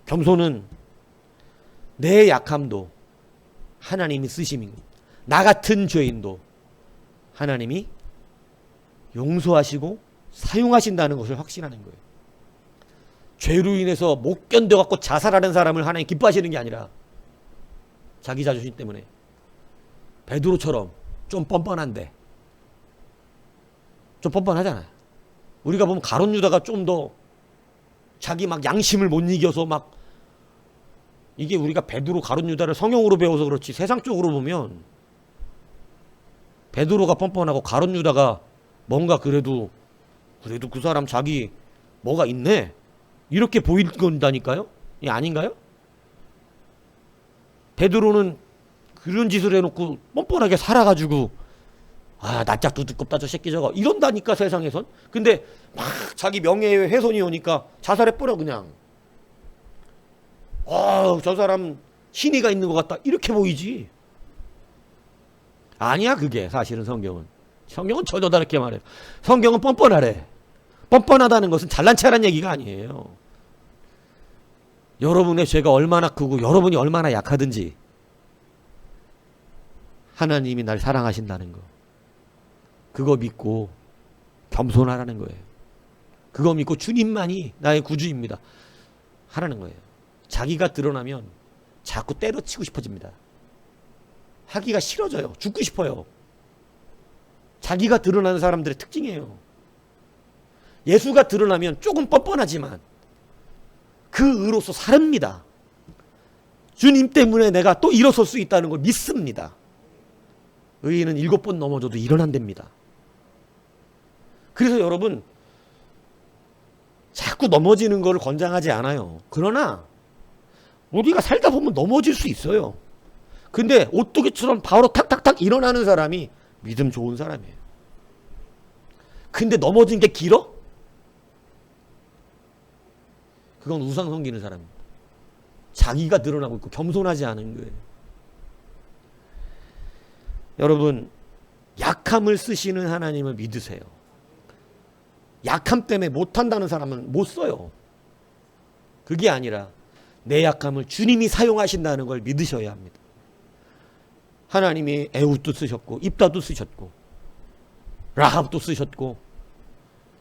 겸손은 내 약함도 하나님이 쓰시는, 나 같은 죄인도 하나님이 용서하시고 사용하신다는 것을 확신하는 거예요. 죄로 인해서 못 견뎌갖고 자살하는 사람을 하나님 기뻐하시는 게 아니라 자기 자존심 때문에 베드로처럼 좀 뻔뻔한데, 좀 뻔뻔하잖아요. 우리가 보면 가룟 유다가 좀 더 자기 막 양심을 못 이겨서 막, 이게 우리가 베드로 가룟 유다를 성경으로 배워서 그렇지 세상적으로 보면 베드로가 뻔뻔하고 가룟 유다가 뭔가 그래도 그 사람 자기 뭐가 있네 이렇게 보일 건다니까요. 이 아닌가요? 베드로는 그런 짓을 해놓고 뻔뻔하게 살아가지고 낯짝도 두껍다 저 새끼 저거 이런다니까 세상에선. 근데 막 자기 명예의 훼손이 오니까 자살해버려 그냥. 저 사람 신의가 있는 것 같다 이렇게 보이지. 아니야 그게 사실은 성경은 전혀 다르게 말해요. 성경은 뻔뻔하래. 뻔뻔하다는 것은 잘난 체라는 얘기가 아니에요. 여러분의 죄가 얼마나 크고 여러분이 얼마나 약하든지 하나님이 날 사랑하신다는 거, 그거 믿고 겸손하라는 거예요. 그거 믿고 주님만이 나의 구주입니다 하라는 거예요. 자기가 드러나면 자꾸 때려치고 싶어집니다. 하기가 싫어져요. 죽고 싶어요. 자기가 드러나는 사람들의 특징이에요. 예수가 드러나면 조금 뻔뻔하지만 그 의로서 사릅니다. 주님 때문에 내가 또 일어설 수 있다는 걸 믿습니다. 의인은 7번 넘어져도 일어난답니다. 그래서 여러분 자꾸 넘어지는 걸 권장하지 않아요. 그러나 우리가 살다 보면 넘어질 수 있어요. 근데 오뚜기처럼 바로 탁탁탁 일어나는 사람이 믿음 좋은 사람이에요. 근데 넘어진 게 길어? 그건 우상 섬기는 사람입니다. 자기가 드러나고 있고 겸손하지 않은 거예요. 여러분 약함을 쓰시는 하나님을 믿으세요. 약함 때문에 못한다는 사람은 못 써요. 그게 아니라 내 약함을 주님이 사용하신다는 걸 믿으셔야 합니다. 하나님이 에훗도 쓰셨고 입다도 쓰셨고 라합도 쓰셨고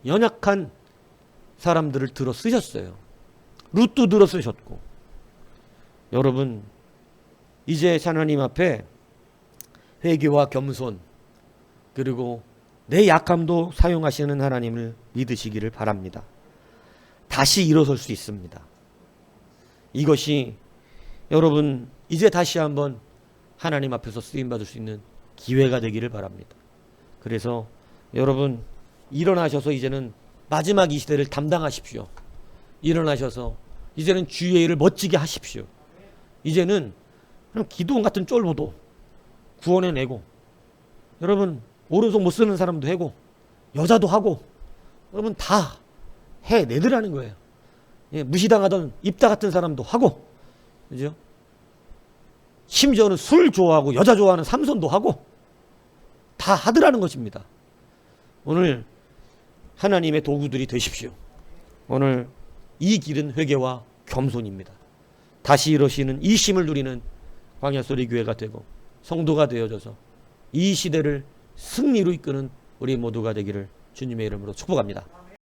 연약한 사람들을 들어 쓰셨어요. 룻도 들어 쓰셨고. 여러분 이제 하나님 앞에 회개와 겸손 그리고 내 약함도 사용하시는 하나님을 믿으시기를 바랍니다. 다시 일어설 수 있습니다. 이것이 여러분 이제 다시 한번 하나님 앞에서 쓰임받을 수 있는 기회가 되기를 바랍니다. 그래서 여러분 일어나셔서 이제는 마지막 이 시대를 담당하십시오. 일어나셔서 이제는 주의 일을 멋지게 하십시오. 이제는 그냥 기도원 같은 쫄보도 구원해내고 여러분 오른손 못 쓰는 사람도 하고 여자도 하고 여러분 다 해내더라는 거예요. 무시당하던 입다 같은 사람도 하고 그죠? 심지어는 술 좋아하고 여자 좋아하는 삼손도 하고 다 하더라는 것입니다. 오늘 하나님의 도구들이 되십시오. 오늘 이 길은 회개와 겸손입니다. 다시 이러시는 이 쉼을 누리는 광야소리교회가 되고 성도가 되어져서 이 시대를 승리로 이끄는 우리 모두가 되기를 주님의 이름으로 축복합니다.